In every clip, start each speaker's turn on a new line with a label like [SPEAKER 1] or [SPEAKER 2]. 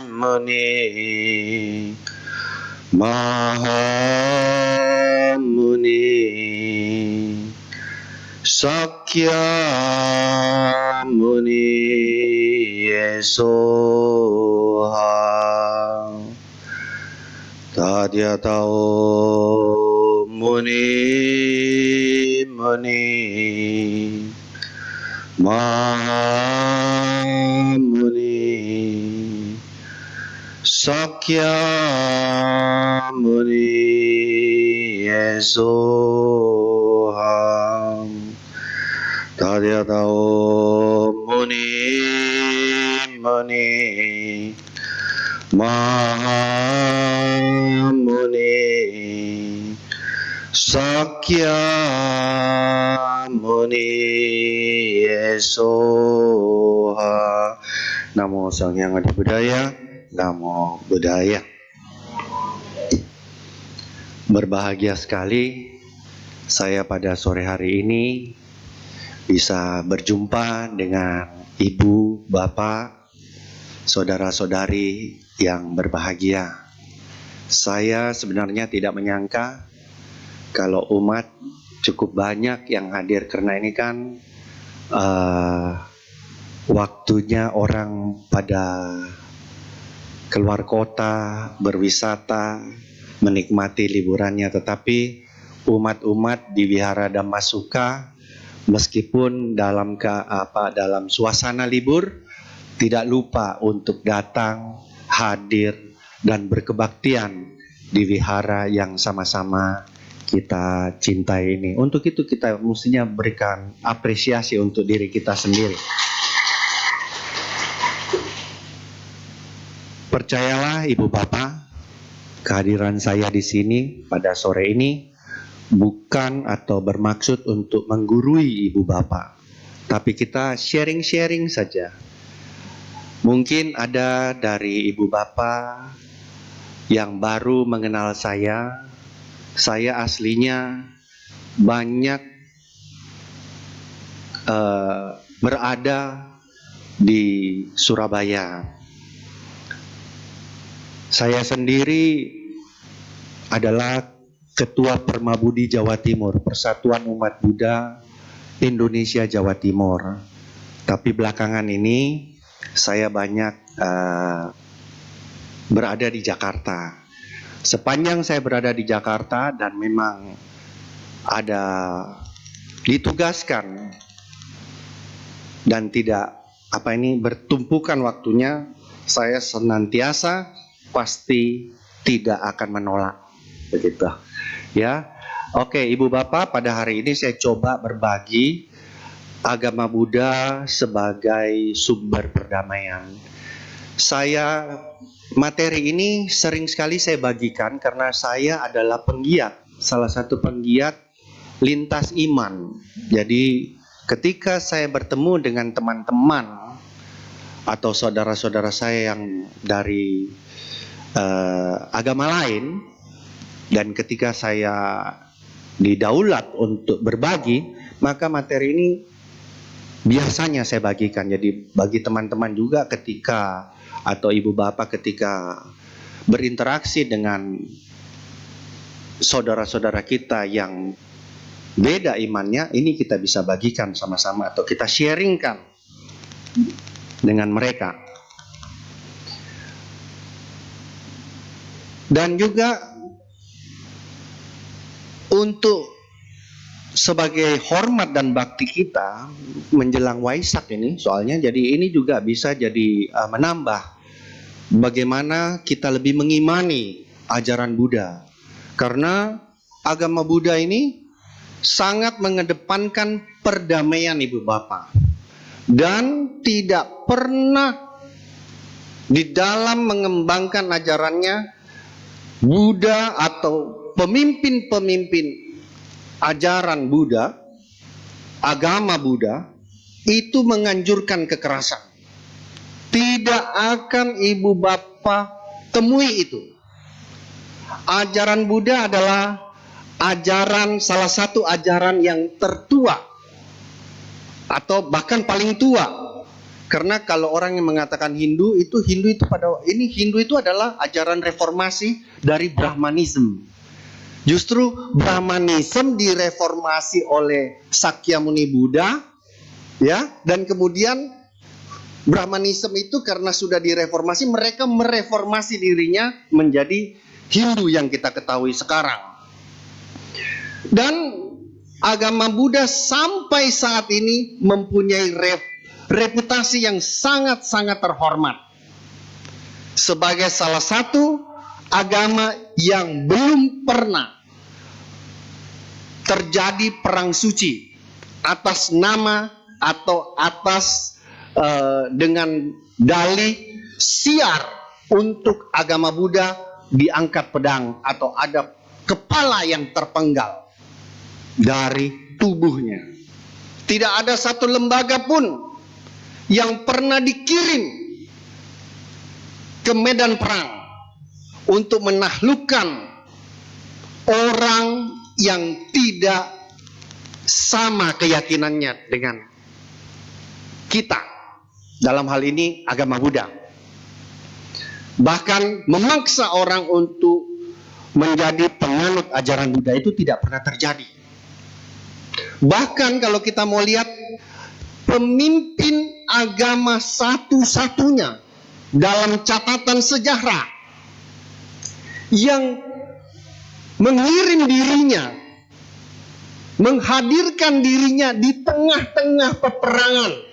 [SPEAKER 1] Muni Mahamuni Sakyamuni Yesoha Tadyatao Muni Mahamuni Sakyamuni Yesoha Tadyatao Muni Mahamuni Sakyamuni Yesoha. Namo Sang Hyang Adi Budaya. Namo Buddhaya. Berbahagia sekali saya pada sore hari ini bisa berjumpa dengan ibu, bapak, saudara-saudari yang berbahagia. Saya sebenarnya tidak menyangka kalau umat cukup banyak yang hadir, karena ini kan waktunya orang pada keluar kota, berwisata, menikmati liburannya. Tetapi umat-umat di Wihara Dhammasuka, meskipun dalam suasana libur, tidak lupa untuk datang, hadir, dan berkebaktian di wihara yang sama-sama kita cintai ini. Untuk itu kita mestinya berikan apresiasi untuk diri kita sendiri. Percayalah Ibu Bapak, kehadiran saya di sini pada sore ini bukan atau bermaksud untuk menggurui Ibu Bapak, tapi kita sharing-sharing saja. Mungkin ada dari Ibu Bapak yang baru mengenal saya. Saya aslinya banyak berada di Surabaya. Saya sendiri adalah Ketua Permabudi Jawa Timur, Persatuan Umat Buddha Indonesia Jawa Timur. Tapi belakangan ini saya banyak berada di Jakarta. Sepanjang saya berada di Jakarta dan memang ada ditugaskan dan tidak bertumpukan waktunya, saya senantiasa pasti tidak akan menolak, begitu ya. Oke, Ibu Bapak, pada hari ini saya coba berbagi agama Buddha sebagai sumber perdamaian. Materi ini sering sekali saya bagikan karena saya adalah salah satu penggiat lintas iman. Jadi ketika saya bertemu dengan teman-teman atau saudara-saudara saya yang dari agama lain, dan ketika saya didaulat untuk berbagi, maka materi ini biasanya saya bagikan. Jadi bagi teman-teman juga ketika atau Ibu Bapak ketika berinteraksi dengan saudara-saudara kita yang beda imannya, ini kita bisa bagikan sama-sama atau kita sharingkan dengan mereka. Dan juga untuk sebagai hormat dan bakti kita menjelang Waisak ini, soalnya jadi ini juga bisa jadi menambah bagaimana kita lebih mengimani ajaran Buddha. Karena agama Buddha ini sangat mengedepankan perdamaian, Ibu Bapak. Dan tidak pernah di dalam mengembangkan ajarannya, Buddha atau pemimpin-pemimpin ajaran Buddha, agama Buddha, itu menganjurkan kekerasan. Tidak akan Ibu Bapak temui itu. Ajaran Buddha adalah salah satu ajaran yang tertua atau bahkan paling tua. Karena kalau orang yang mengatakan Hindu itu Hindu itu adalah ajaran reformasi dari Brahmanisme. Justru Brahmanisme direformasi oleh Sakyamuni Buddha, ya, dan kemudian Brahmanisme itu karena sudah direformasi, mereka mereformasi dirinya menjadi Hindu yang kita ketahui sekarang. Dan agama Buddha sampai saat ini mempunyai reputasi yang sangat-sangat terhormat sebagai salah satu agama yang belum pernah terjadi perang suci atas nama atau atas dengan dalih siar untuk agama Buddha diangkat pedang atau ada kepala yang terpenggal dari tubuhnya. Tidak ada satu lembaga pun yang pernah dikirim ke medan perang untuk menaklukkan orang yang tidak sama keyakinannya dengan kita. Dalam hal ini agama Buddha. Bahkan memaksa orang untuk menjadi penganut ajaran Buddha itu tidak pernah terjadi. Bahkan kalau kita mau lihat, pemimpin agama satu-satunya dalam catatan sejarah yang mengirim dirinya, menghadirkan dirinya di tengah-tengah peperangan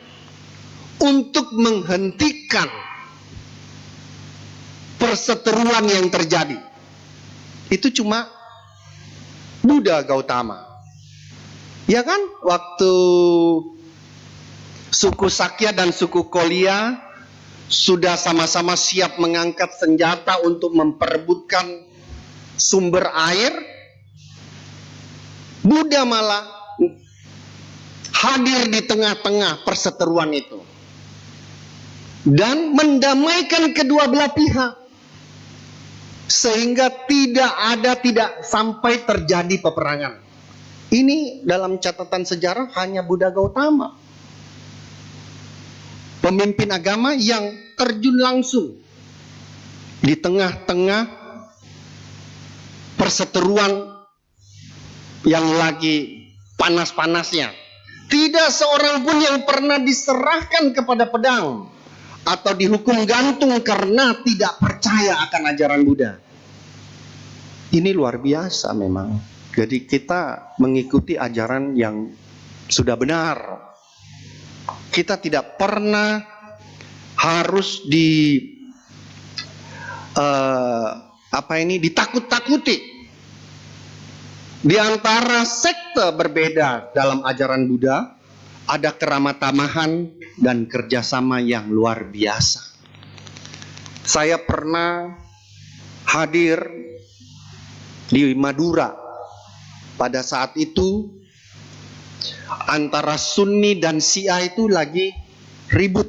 [SPEAKER 1] untuk menghentikan perseteruan yang terjadi, itu cuma Buddha Gautama. Ya kan, waktu suku Sakya dan suku Kolya sudah sama-sama siap mengangkat senjata untuk memperebutkan sumber air, Buddha malah hadir di tengah-tengah perseteruan itu dan mendamaikan kedua belah pihak sehingga tidak sampai terjadi peperangan. Ini dalam catatan sejarah hanya Buddha Gautama, pemimpin agama yang terjun langsung di tengah-tengah perseteruan yang lagi panas-panasnya. Tidak seorang pun yang pernah diserahkan kepada pedang atau dihukum gantung karena tidak percaya akan ajaran Buddha. Ini luar biasa memang. Jadi kita mengikuti ajaran yang sudah benar. Kita tidak pernah harus ditakut-takuti. Di antara sekte berbeda dalam ajaran Buddha, ada keramah tamahan dan kerjasama yang luar biasa. Saya pernah hadir di Madura. Pada saat itu antara Sunni dan Syiah itu lagi ribut.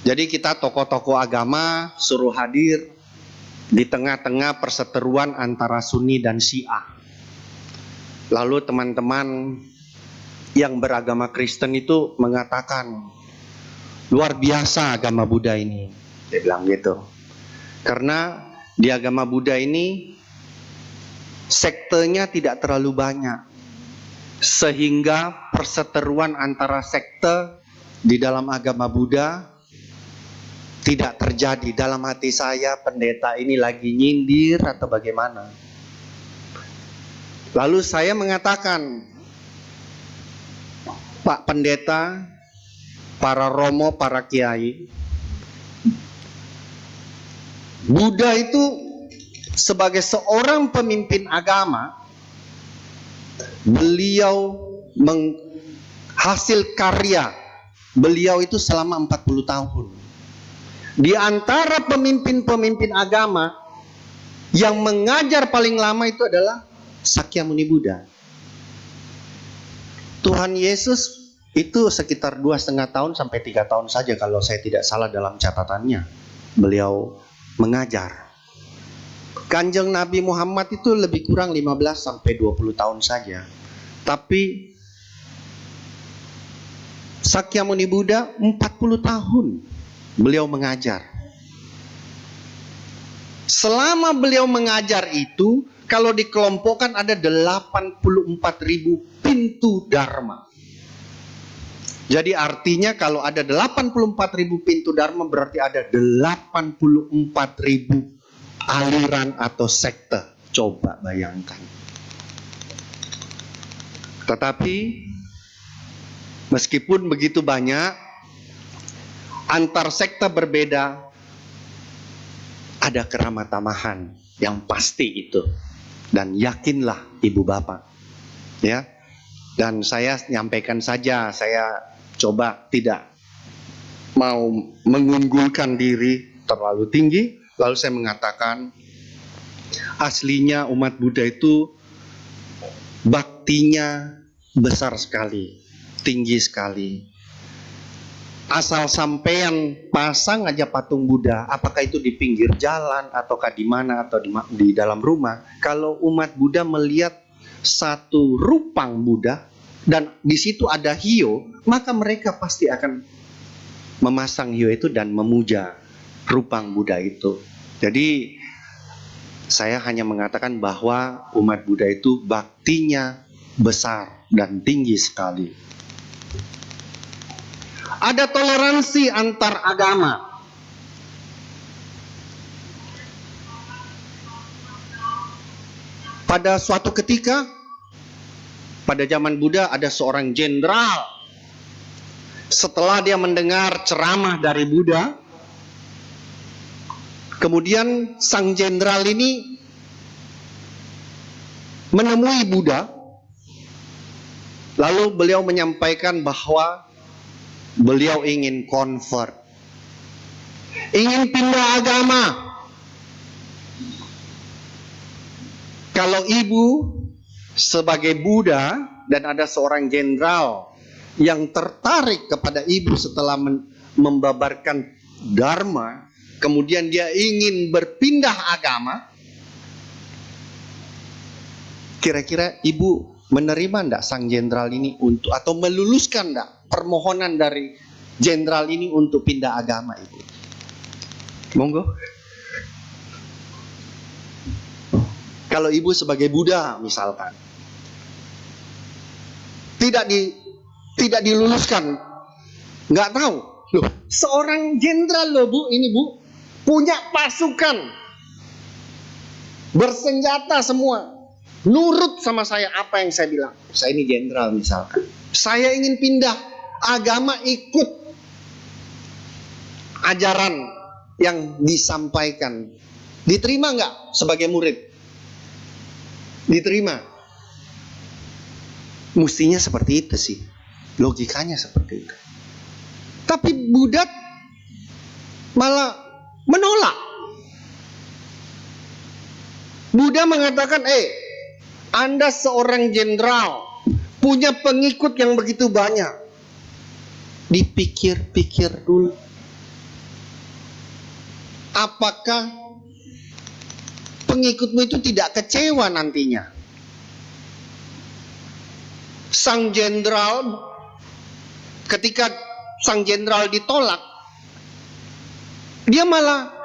[SPEAKER 1] Jadi kita tokoh-tokoh agama suruh hadir di tengah-tengah perseteruan antara Sunni dan Syiah. Lalu teman-teman yang beragama Kristen itu mengatakan, luar biasa agama Buddha ini. Dia bilang gitu. Karena di agama Buddha ini sektenya tidak terlalu banyak, sehingga perseteruan antara sekte di dalam agama Buddha tidak terjadi. Dalam hati saya, pendeta ini lagi nyindir atau bagaimana? Lalu saya mengatakan, Pak Pendeta, para romo, para kiai, Buddha itu sebagai seorang pemimpin agama, beliau menghasil karya beliau itu selama 40 tahun. Di antara pemimpin-pemimpin agama yang mengajar paling lama itu adalah Sakyamuni Buddha. Tuhan Yesus itu sekitar 2,5 tahun sampai 3 tahun saja kalau saya tidak salah dalam catatannya. Beliau mengajar. Kanjeng Nabi Muhammad itu lebih kurang 15 sampai 20 tahun saja. Tapi Sakyamuni Buddha 40 tahun beliau mengajar. Selama beliau mengajar itu, kalau dikelompokkan ada 84.000 pintu Dharma. Jadi artinya kalau ada 84.000 pintu Dharma, berarti ada 84.000 aliran atau sekte. Coba bayangkan. Tetapi meskipun begitu banyak, antar sekte berbeda, ada keramatamahan yang pasti itu. Dan yakinlah ibu bapak, ya. Dan saya nyampaikan saja, saya coba tidak mau mengunggulkan diri terlalu tinggi. Lalu saya mengatakan, aslinya umat Buddha itu baktinya besar sekali, tinggi sekali. Asal sampean pasang aja patung Buddha, apakah itu di pinggir jalan, ataukah di mana, atau di dalam rumah. Kalau umat Buddha melihat satu rupang Buddha, dan di situ ada hio, maka mereka pasti akan memasang hio itu dan memuja rupang Buddha itu. Jadi, saya hanya mengatakan bahwa umat Buddha itu baktinya besar dan tinggi sekali. Ada toleransi antar agama. Pada suatu ketika, pada zaman Buddha ada seorang jenderal. Setelah dia mendengar ceramah dari Buddha, kemudian sang jenderal ini menemui Buddha. Lalu beliau menyampaikan bahwa beliau ingin convert, ingin pindah agama. Kalau ibu sebagai Buddha dan ada seorang jenderal yang tertarik kepada ibu setelah membabarkan Dharma, kemudian dia ingin berpindah agama, kira-kira ibu menerima enggak sang jenderal ini untuk, atau meluluskan enggak permohonan dari jenderal ini untuk pindah agama ibu? Monggo. Kalau ibu sebagai Buddha misalkan tidak diluluskan, nggak tahu. Loh, seorang jenderal loh bu, ini bu punya pasukan bersenjata semua, nurut sama saya apa yang saya bilang. Saya ini jenderal misalkan, saya ingin pindah agama, ikut ajaran yang disampaikan, diterima nggak sebagai murid? Diterima. Mestinya seperti itu sih, logikanya seperti itu. Tapi Buddha malah menolak. Buddha mengatakan, Anda seorang jenderal, punya pengikut yang begitu banyak. Dipikir-pikir dulu. Apakah pengikutmu itu tidak kecewa nantinya? Sang jenderal, ketika sang jenderal ditolak, dia malah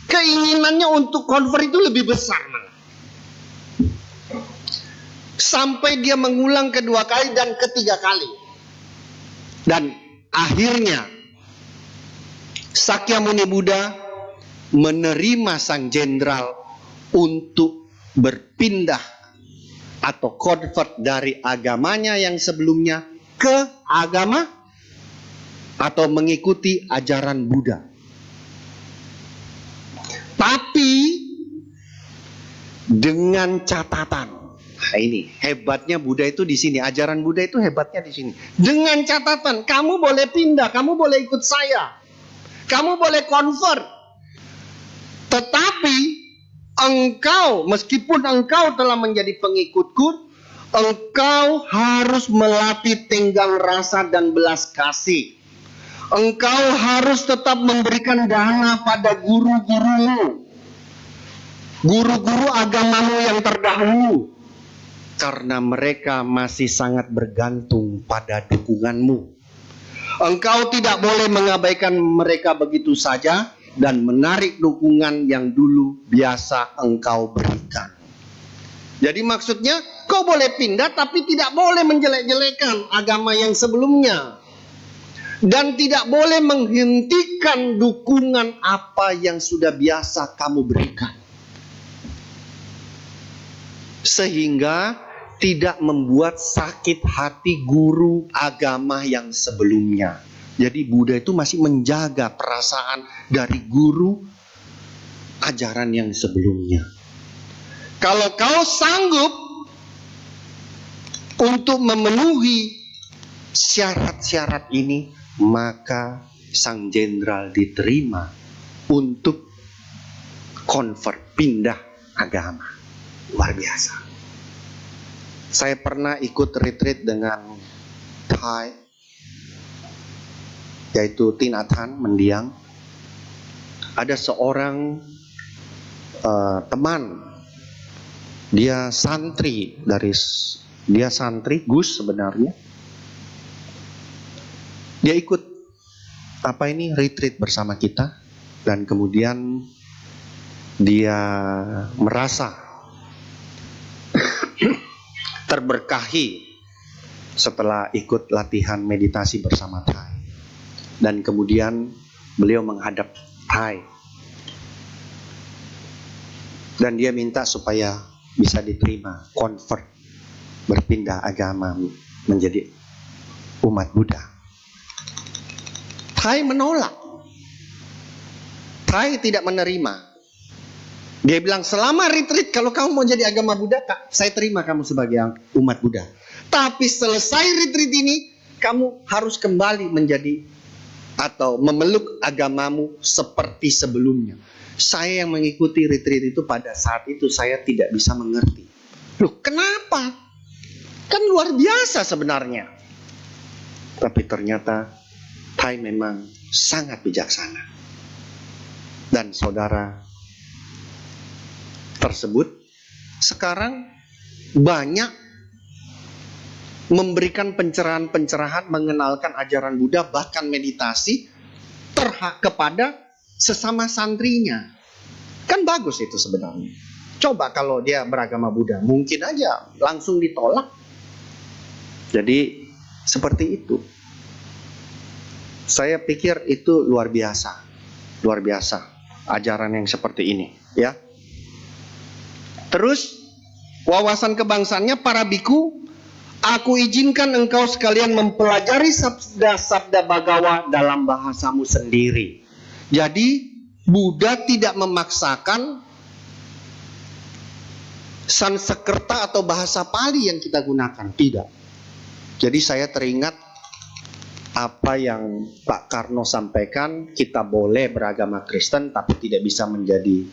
[SPEAKER 1] keinginannya untuk convert itu lebih besar malah. Sampai dia mengulang kedua kali dan ketiga kali. Dan akhirnya Sakyamuni Buddha menerima sang jenderal untuk berpindah atau convert dari agamanya yang sebelumnya ke agama atau mengikuti ajaran Buddha. Tapi dengan catatan. Nah, ini hebatnya Buddha itu di sini, ajaran Buddha itu hebatnya di sini. Dengan catatan, kamu boleh pindah, kamu boleh ikut saya, kamu boleh convert. Tetapi engkau, meskipun engkau telah menjadi pengikutku, engkau harus melatih tenggang rasa dan belas kasih. Engkau harus tetap memberikan dana pada guru-gurumu, guru-guru agamamu yang terdahulu. karena mereka masih sangat bergantung pada dukunganmu. Engkau tidak boleh mengabaikan mereka begitu saja dan menarik dukungan yang dulu biasa engkau berikan. Jadi maksudnya, kau boleh pindah tapi tidak boleh menjelek-jelekan agama yang sebelumnya. Dan tidak boleh menghentikan dukungan apa yang sudah biasa kamu berikan. Sehingga tidak membuat sakit hati guru agama yang sebelumnya. Jadi Buddha itu masih menjaga perasaan dari guru ajaran yang sebelumnya. Kalau kau sanggup untuk memenuhi syarat-syarat ini, maka sang jenderal diterima untuk convert, pindah agama. Luar biasa. Saya pernah ikut retreat dengan Thai, yaitu Tinathan, mendiang. Ada seorang teman, dia santri Gus sebenarnya. Dia ikut retreat bersama kita, dan kemudian dia merasa terberkahi setelah ikut latihan meditasi bersama Thai. Dan kemudian beliau menghadap Thai, dan dia minta supaya bisa diterima, convert, berpindah agama menjadi umat Buddha. Thai menolak. Thai tidak menerima. Dia bilang, selama retreat kalau kamu mau jadi agama Buddha, saya terima kamu sebagai umat Buddha. Tapi selesai retreat ini, kamu harus kembali menjadi atau memeluk agamamu seperti sebelumnya. Saya yang mengikuti retreat itu pada saat itu saya tidak bisa mengerti. Loh, kenapa? Kan luar biasa sebenarnya. Tapi ternyata Thai memang sangat bijaksana. Dan saudara tersebut sekarang banyak memberikan pencerahan-pencerahan, mengenalkan ajaran Buddha, bahkan meditasi kepada sesama santrinya. Kan bagus itu sebenarnya. Coba kalau dia beragama Buddha, mungkin aja langsung ditolak. Jadi seperti itu. Saya pikir itu luar biasa. Luar biasa ajaran yang seperti ini, ya. Terus wawasan kebangsaannya, para biku, aku izinkan engkau sekalian mempelajari sabda-sabda Bhagawa dalam bahasamu sendiri. Jadi Buddha tidak memaksakan Sanskerta atau bahasa Pali yang kita gunakan, tidak. Jadi saya teringat apa yang Pak Karno sampaikan, kita boleh beragama Kristen tapi tidak bisa menjadi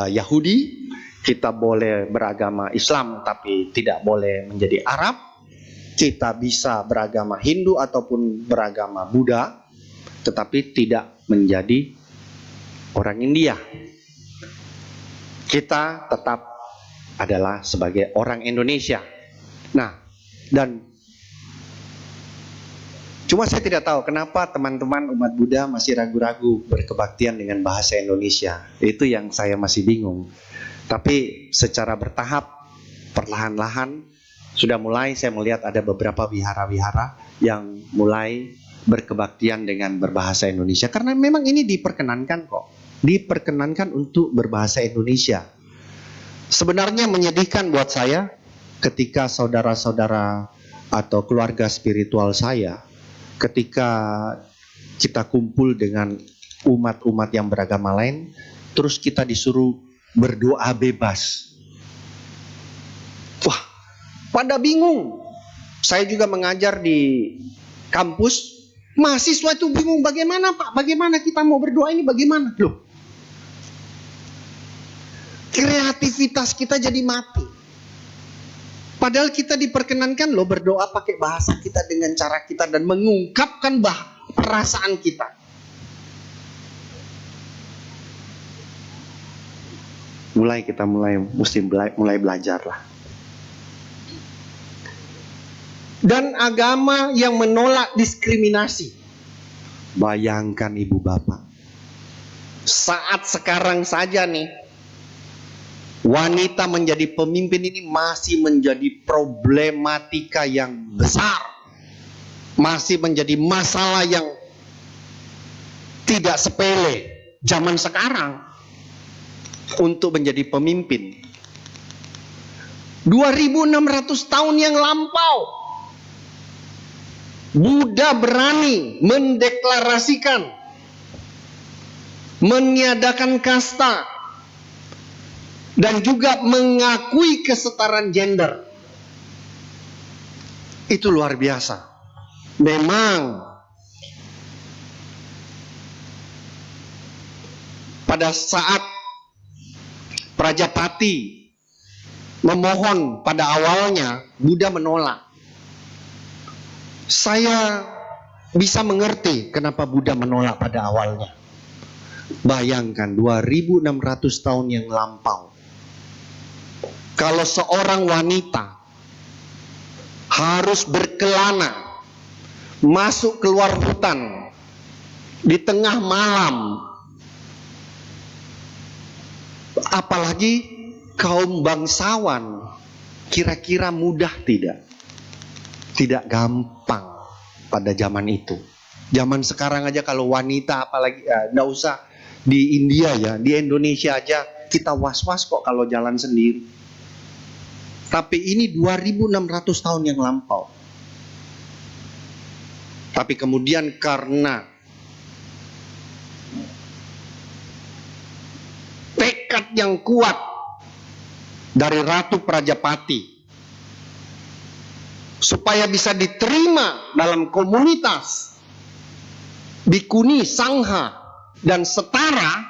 [SPEAKER 1] Yahudi. Kita boleh beragama Islam tapi tidak boleh menjadi Arab. Kita bisa beragama Hindu ataupun beragama Buddha, tetapi tidak menjadi orang India. Kita tetap adalah sebagai orang Indonesia. Nah, dan cuma saya tidak tahu kenapa teman-teman umat Buddha masih ragu-ragu berkebaktian dengan bahasa Indonesia. Itu yang saya masih bingung. Tapi secara bertahap, perlahan-lahan, sudah mulai saya melihat ada beberapa wihara-wihara yang mulai berkebaktian dengan berbahasa Indonesia. Karena memang ini diperkenankan kok. Diperkenankan untuk berbahasa Indonesia. Sebenarnya menyedihkan buat saya ketika saudara-saudara atau keluarga spiritual saya, ketika kita kumpul dengan umat-umat yang beragama lain, terus kita disuruh berdoa bebas. Wah, pada bingung. Saya juga mengajar di kampus, mahasiswa itu bingung, bagaimana Pak? Bagaimana kita mau berdoa ini, bagaimana? Loh, kreativitas kita jadi mati. Padahal kita diperkenankan loh berdoa pakai bahasa kita dengan cara kita dan mengungkapkan perasaan kita. Kita mesti mulai belajar lah. dan agama yang menolak diskriminasi. Bayangkan ibu bapak, saat sekarang saja nih, wanita menjadi pemimpin ini masih menjadi problematika yang besar, masih menjadi masalah yang tidak sepele zaman sekarang untuk menjadi pemimpin. 2600 tahun yang lampau, Buddha berani mendeklarasikan, meniadakan kasta, dan juga mengakui kesetaraan gender. Itu luar biasa. Memang pada saat Prajapati memohon pada awalnya, Buddha menolak. Saya bisa mengerti kenapa Buddha menolak pada awalnya. Bayangkan 2600 tahun yang lampau, kalau seorang wanita harus berkelana masuk keluar hutan di tengah malam, apalagi kaum bangsawan, kira-kira mudah tidak? Tidak gampang pada zaman itu. Zaman sekarang aja kalau wanita, apalagi enggak usah di India ya, di Indonesia aja kita was-was kok kalau jalan sendiri. Tapi ini 2600 tahun yang lampau. Tapi kemudian karena tekad yang kuat dari Ratu Prajapati supaya bisa diterima dalam komunitas bikuni, sangha, dan setara,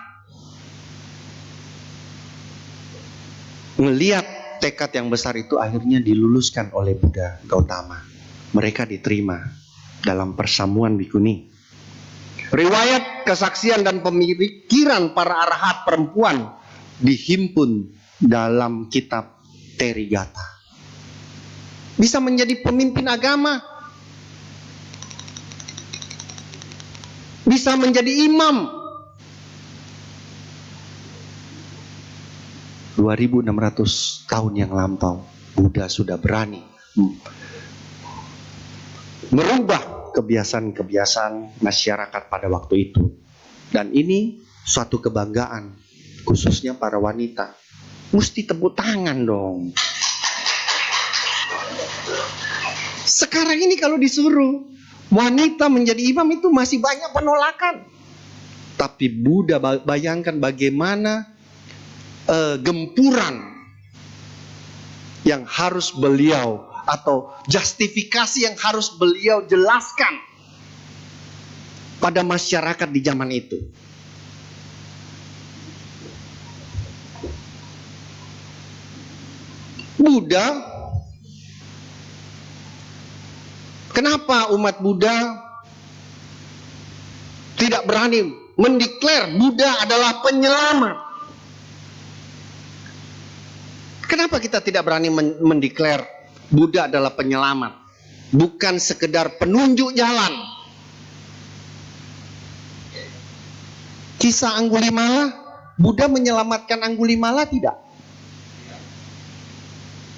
[SPEAKER 1] melihat tekad yang besar itu akhirnya diluluskan oleh Buddha Gautama. Mereka diterima dalam persamuan bikuni. Riwayat, kesaksian, dan pemikiran para arahat perempuan dihimpun dalam kitab Terigata. Bisa menjadi pemimpin agama, bisa menjadi imam. 2600 tahun yang lampau, Buddha sudah berani merubah kebiasaan-kebiasaan masyarakat pada waktu itu. Dan ini suatu kebanggaan, khususnya para wanita. Mesti tepuk tangan dong. Sekarang ini kalau disuruh wanita menjadi imam itu masih banyak penolakan. Tapi Buddha, bayangkan bagaimana gempuran yang harus beliau, atau justifikasi yang harus beliau jelaskan pada masyarakat di zaman itu. Buddha, kenapa umat Buddha tidak berani mendeklar Buddha adalah penyelamat? Kenapa kita tidak berani mendeklar Buddha adalah penyelamat? Bukan sekedar penunjuk jalan. Kisah Anggulimala, Buddha menyelamatkan Anggulimala tidak?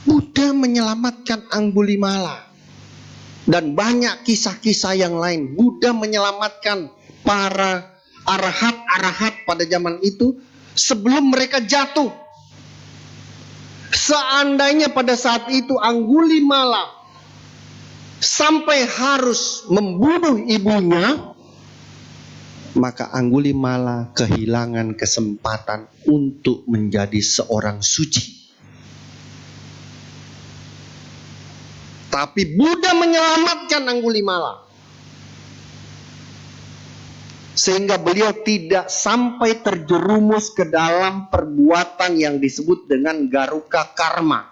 [SPEAKER 1] Buddha menyelamatkan Anggulimala. Dan banyak kisah-kisah yang lain. Buddha menyelamatkan para arahat-arahat pada zaman itu sebelum mereka jatuh. Seandainya pada saat itu Anggulimala sampai harus membunuh ibunya, maka Anggulimala kehilangan kesempatan untuk menjadi seorang suci. Tapi Buddha menyelamatkan Anggulimala, sehingga beliau tidak sampai terjerumus ke dalam perbuatan yang disebut dengan garuka karma.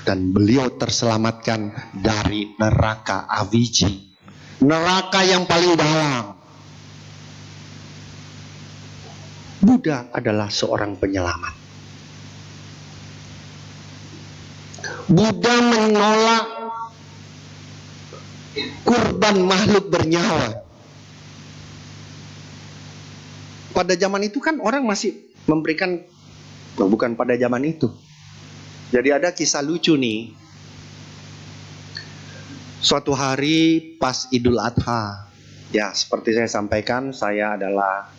[SPEAKER 1] Dan beliau terselamatkan dari neraka avijji, neraka yang paling dalam. Buddha adalah seorang penyelamat. Buddha menolak kurban makhluk bernyawa. Pada zaman itu kan orang masih memberikan, bukan pada zaman itu. Jadi ada kisah lucu nih. Suatu hari pas Idul Adha, ya seperti saya sampaikan, saya adalah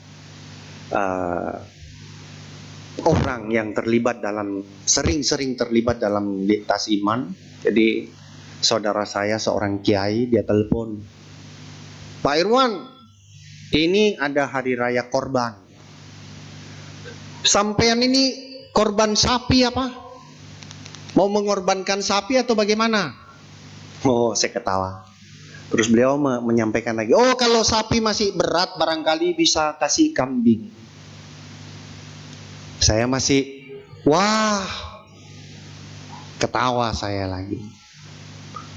[SPEAKER 1] orang yang terlibat dalam, sering-sering terlibat dalam lintas iman. Jadi saudara saya seorang kiai, dia telepon, Pak Irwan, ini ada hari raya korban. Sampean ini korban sapi apa? Mau mengorbankan sapi atau bagaimana? Oh, saya ketawa. Terus beliau menyampaikan lagi, oh kalau sapi masih berat barangkali bisa kasih kambing. Saya masih, wah, ketawa saya lagi.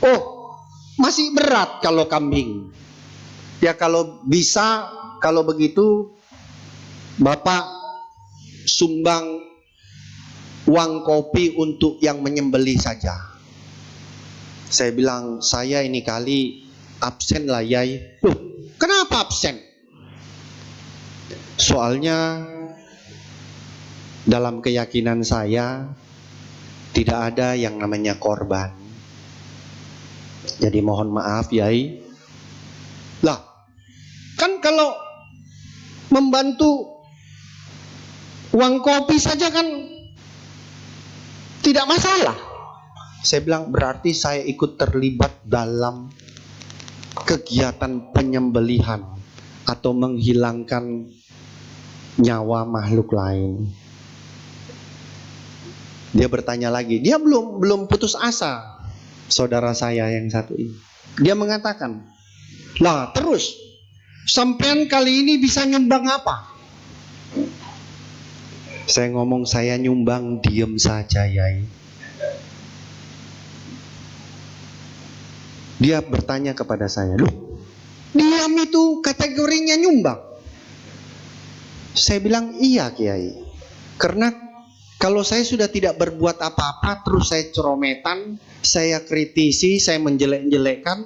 [SPEAKER 1] Oh, masih berat kalau kambing. Ya kalau bisa, kalau begitu Bapak sumbang uang kopi untuk yang menyembelih saja. Saya bilang, saya ini kali absen lah Yai. Loh, kenapa absen? Soalnya dalam keyakinan saya tidak ada yang namanya korban. Jadi mohon maaf Yai. Lah, kan kalau membantu uang kopi saja kan tidak masalah. Saya bilang berarti saya ikut terlibat dalam kegiatan penyembelihan atau menghilangkan nyawa makhluk lain. Dia bertanya lagi, dia belum putus asa, saudara saya yang satu ini. Dia mengatakan, lah terus sampean kali ini bisa nyumbang apa? Saya ngomong, saya nyumbang diem saja Yai. Dia bertanya kepada saya, loh diam itu kategorinya nyumbang? Saya bilang iya Kiai, karena kalau saya sudah tidak berbuat apa-apa terus saya cerometan, saya kritisi, saya menjelek-jelekkan,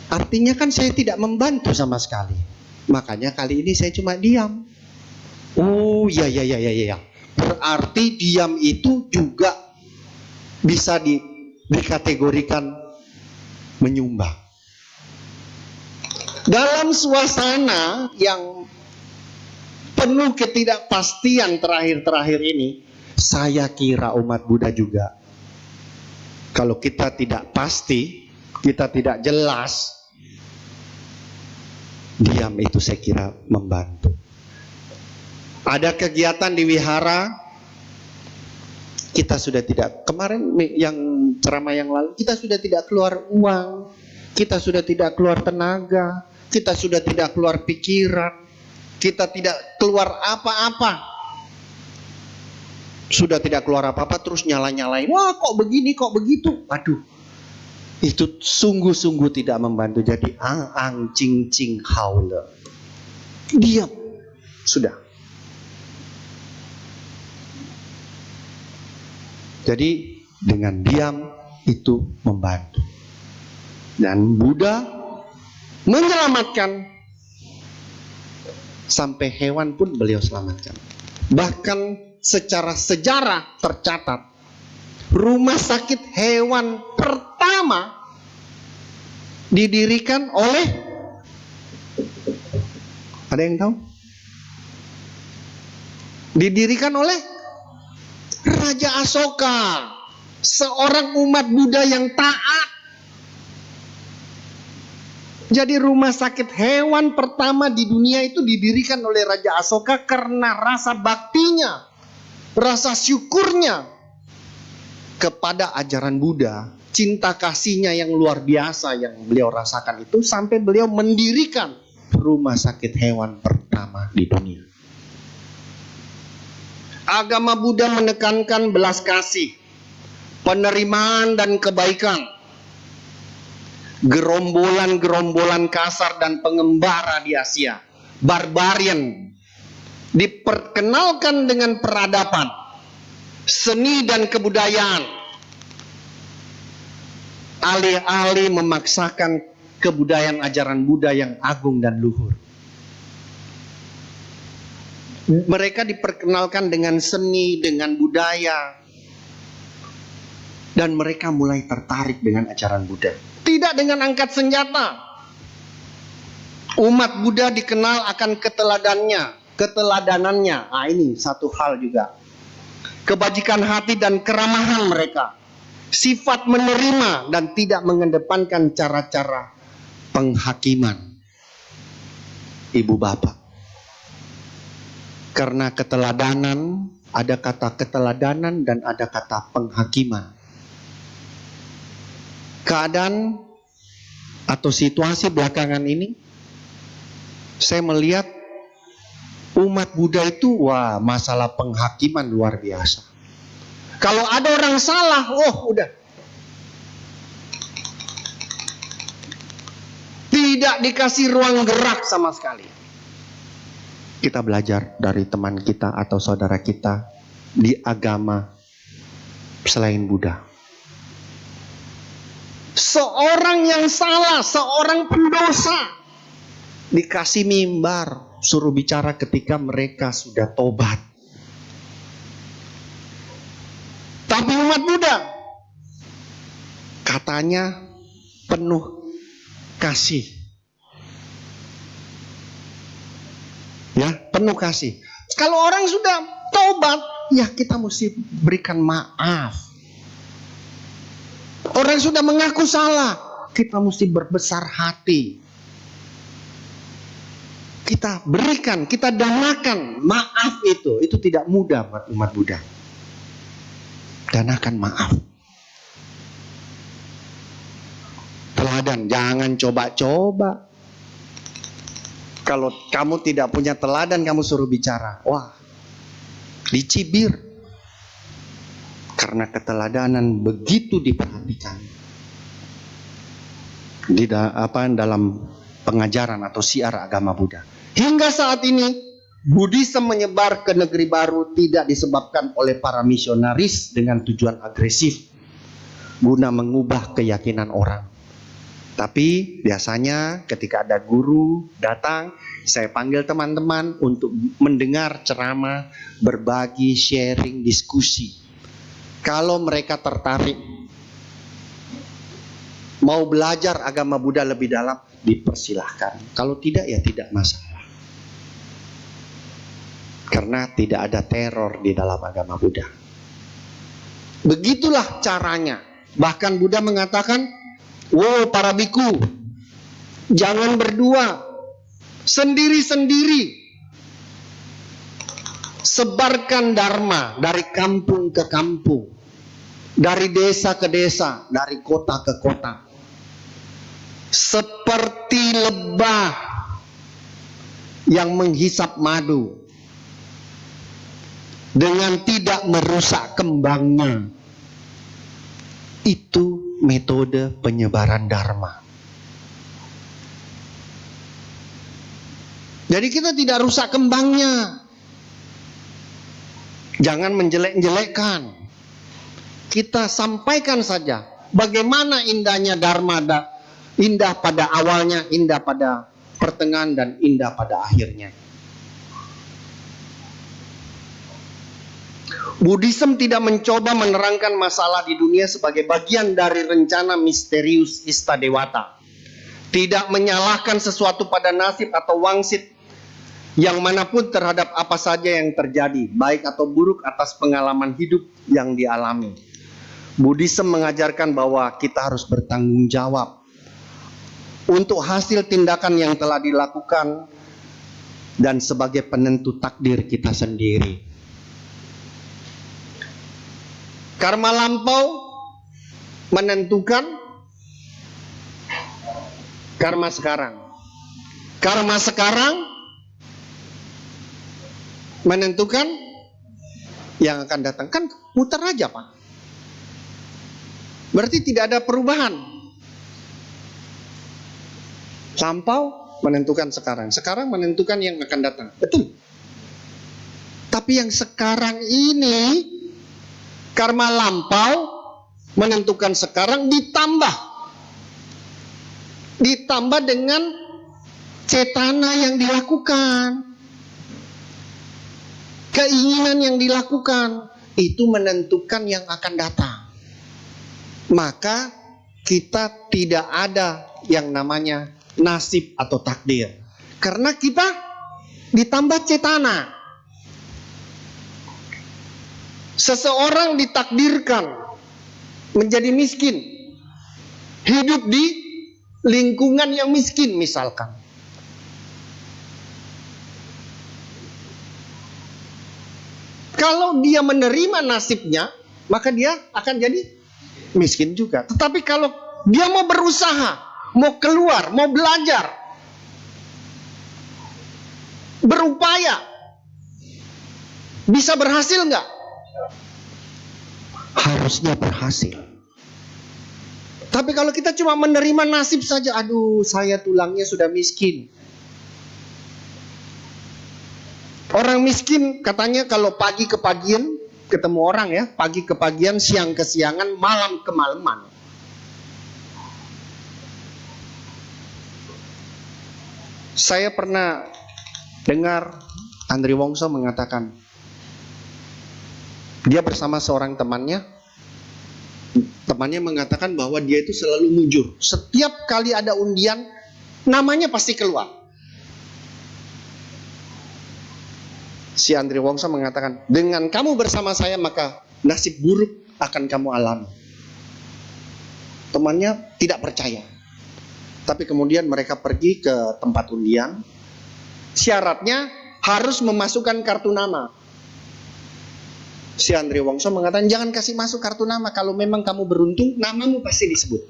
[SPEAKER 1] artinya kan saya tidak membantu sama sekali. Makanya kali ini saya cuma diam. Oh ya. Berarti diam itu juga bisa dikategorikan menyumbang. Dalam suasana yang penuh ketidakpastian terakhir-terakhir ini, saya kira umat Buddha juga, kalau kita tidak pasti, kita tidak jelas, diam itu saya kira membantu. Ada kegiatan di wihara, kita sudah tidak, kemarin yang ceramah yang lalu, kita sudah tidak keluar uang, kita sudah tidak keluar tenaga, kita sudah tidak keluar pikiran, kita tidak keluar apa-apa. Sudah tidak keluar apa-apa terus nyala-nyalain, wah kok begini, kok begitu. Aduh, itu sungguh-sungguh tidak membantu. Jadi ang cing cing haule, diam, sudah. Jadi dengan diam itu membantu. Dan Buddha menyelamatkan, sampai hewan pun beliau selamatkan. Bahkan secara sejarah tercatat, rumah sakit hewan pertama didirikan oleh, ada yang tahu? Didirikan oleh Raja Asoka, seorang umat Buddha yang taat. Jadi rumah sakit hewan pertama di dunia itu didirikan oleh Raja Asoka karena rasa baktinya, rasa syukurnya kepada ajaran Buddha, cinta kasihnya yang luar biasa yang beliau rasakan itu sampai beliau mendirikan rumah sakit hewan pertama di dunia. Agama Buddha menekankan belas kasih, penerimaan dan kebaikan. Gerombolan-gerombolan kasar dan pengembara di Asia, barbarian, diperkenalkan dengan peradaban. seni dan kebudayaan, alih-alih memaksakan kebudayaan ajaran Buddha yang agung dan luhur. Mereka diperkenalkan dengan seni, dengan budaya, dan mereka mulai tertarik dengan ajaran Buddha. Tidak dengan angkat senjata. Umat Buddha dikenal akan keteladanannya. Nah, ini satu hal juga. Kebajikan hati dan keramahan mereka. Sifat menerima dan tidak mengedepankan cara-cara penghakiman. Ibu bapak. Karena keteladanan, ada kata keteladanan dan ada kata penghakiman. Keadaan atau situasi belakangan ini, saya melihat umat Buddha itu, wah, masalah penghakiman luar biasa. Kalau ada orang salah, udah. Tidak dikasih ruang gerak sama sekali. Kita belajar dari teman kita atau saudara kita di agama selain Buddha. Seorang yang salah, seorang pendosa, dikasih mimbar, suruh bicara ketika mereka sudah tobat. Tapi umat Buddha katanya penuh kasih. Ya, penuh kasih. Kalau orang sudah tobat, ya kita mesti berikan maaf. Orang sudah mengaku salah, kita mesti berbesar hati. Kita berikan, kita danakan maaf itu. Itu tidak mudah buat umat Buddha. Danakan maaf. Teladan, jangan coba-coba. Kalau kamu tidak punya teladan, kamu suruh bicara, wah, dicibir. Karena keteladanan begitu diperhatikan dalam pengajaran atau syiar agama Buddha. Hingga saat ini, Buddhisme menyebar ke negeri baru tidak disebabkan oleh para misionaris dengan tujuan agresif guna mengubah keyakinan orang. Tapi biasanya ketika ada guru datang, saya panggil teman-teman untuk mendengar ceramah, berbagi, sharing, diskusi. Kalau mereka tertarik, mau belajar agama Buddha lebih dalam, dipersilahkan. Kalau tidak, ya tidak masalah. Karena tidak ada teror di dalam agama Buddha. Begitulah caranya. Bahkan Buddha mengatakan, para biku, jangan berdua, sendiri-sendiri. Sebarkan dharma dari kampung ke kampung, dari desa ke desa, dari kota ke kota. Seperti lebah yang menghisap madu dengan tidak merusak kembangnya. Itu metode penyebaran dharma. Jadi kita tidak rusak kembangnya. Jangan menjelek-jelekkan. Kita sampaikan saja bagaimana indahnya dharma, indah pada awalnya, indah pada pertengahan, dan indah pada akhirnya. Buddhisme tidak mencoba menerangkan masalah di dunia sebagai bagian dari rencana misterius Istadewata. Tidak menyalahkan sesuatu pada nasib atau wangsit yang manapun terhadap apa saja yang terjadi, baik atau buruk atas pengalaman hidup yang dialami. Buddhisme mengajarkan bahwa kita harus bertanggung jawab untuk hasil tindakan yang telah dilakukan dan sebagai penentu takdir kita sendiri. Karma lampau menentukan karma sekarang. Karma sekarang menentukan yang akan datang. Kan muter aja, Pak. Berarti tidak ada perubahan. Lampau menentukan sekarang. Sekarang menentukan yang akan datang. Betul. Tapi yang sekarang ini Karma lampau menentukan sekarang ditambah dengan cetana yang dilakukan, keinginan yang dilakukan, itu menentukan yang akan datang. Maka kita tidak ada yang namanya nasib atau takdir, karena kita ditambah cetana. Seseorang ditakdirkan menjadi miskin, hidup di lingkungan yang miskin misalkan. Kalau dia menerima nasibnya, maka dia akan jadi miskin juga. Tetapi kalau dia mau berusaha, mau keluar, mau belajar, berupaya, bisa berhasil nggak? Harusnya berhasil. Tapi kalau kita cuma menerima nasib saja, aduh saya tulangnya sudah miskin. Orang miskin katanya kalau pagi ke pagian ketemu orang ya, pagi ke pagian, siang ke siangan, malam ke malaman. Saya pernah dengar Andri Wongso mengatakan, dia bersama seorang temannya mengatakan bahwa dia itu selalu mujur. Setiap kali ada undian, namanya pasti keluar. Si Andri Wongso mengatakan, dengan kamu bersama saya maka nasib buruk akan kamu alami. Temannya tidak percaya. Tapi kemudian mereka pergi ke tempat undian. Syaratnya harus memasukkan kartu nama. Si Andri Wongso mengatakan, jangan kasih masuk kartu nama. Kalau memang kamu beruntung, namamu pasti disebut.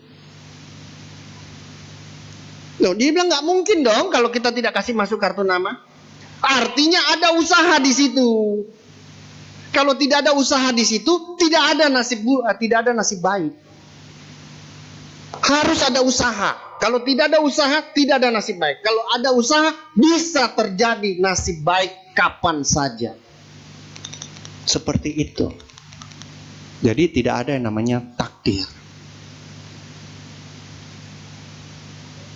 [SPEAKER 1] Loh, dia bilang nggak mungkin dong kalau kita tidak kasih masuk kartu nama. Artinya ada usaha di situ. Kalau tidak ada usaha di situ, tidak ada nasib baik. Harus ada usaha. Kalau tidak ada usaha, tidak ada nasib baik. Kalau ada usaha, bisa terjadi nasib baik kapan saja. Seperti itu. Jadi tidak ada yang namanya takdir.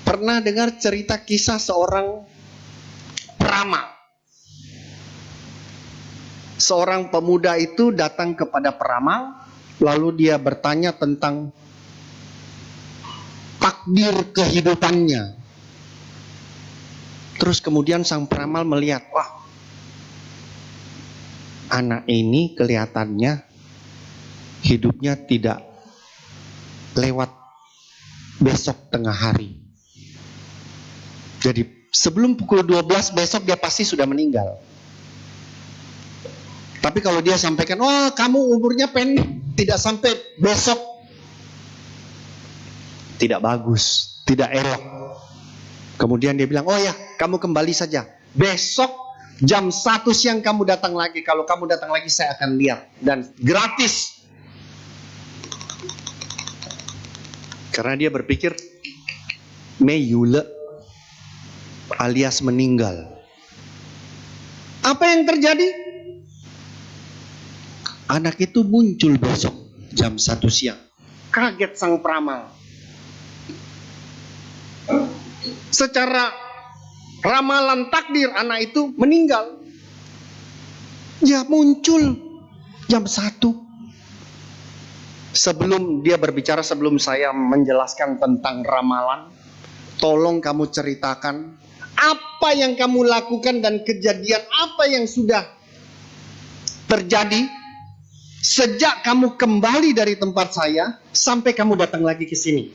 [SPEAKER 1] Pernah dengar cerita kisah seorang peramal? Seorang pemuda itu datang kepada peramal, lalu dia bertanya tentang takdir kehidupannya. Terus kemudian sang peramal melihat, wah, anak ini kelihatannya hidupnya tidak lewat besok tengah hari. Jadi sebelum pukul 12 besok dia pasti sudah meninggal. Tapi kalau dia sampaikan, wah kamu umurnya pendek, tidak sampai besok, tidak bagus, tidak elok. Kemudian dia bilang, oh ya kamu kembali saja, besok jam 1 siang kamu datang lagi. Kalau kamu datang lagi saya akan lihat, dan gratis. Karena dia berpikir meyule alias meninggal. Apa yang terjadi? Anak itu muncul besok jam 1 siang. Kaget sang peramal. Secara ramalan takdir anak itu meninggal. Ya muncul jam 1. Sebelum dia berbicara, sebelum saya menjelaskan tentang ramalan, tolong kamu ceritakan apa yang kamu lakukan dan kejadian apa yang sudah terjadi sejak kamu kembali dari tempat saya sampai kamu datang lagi ke sini.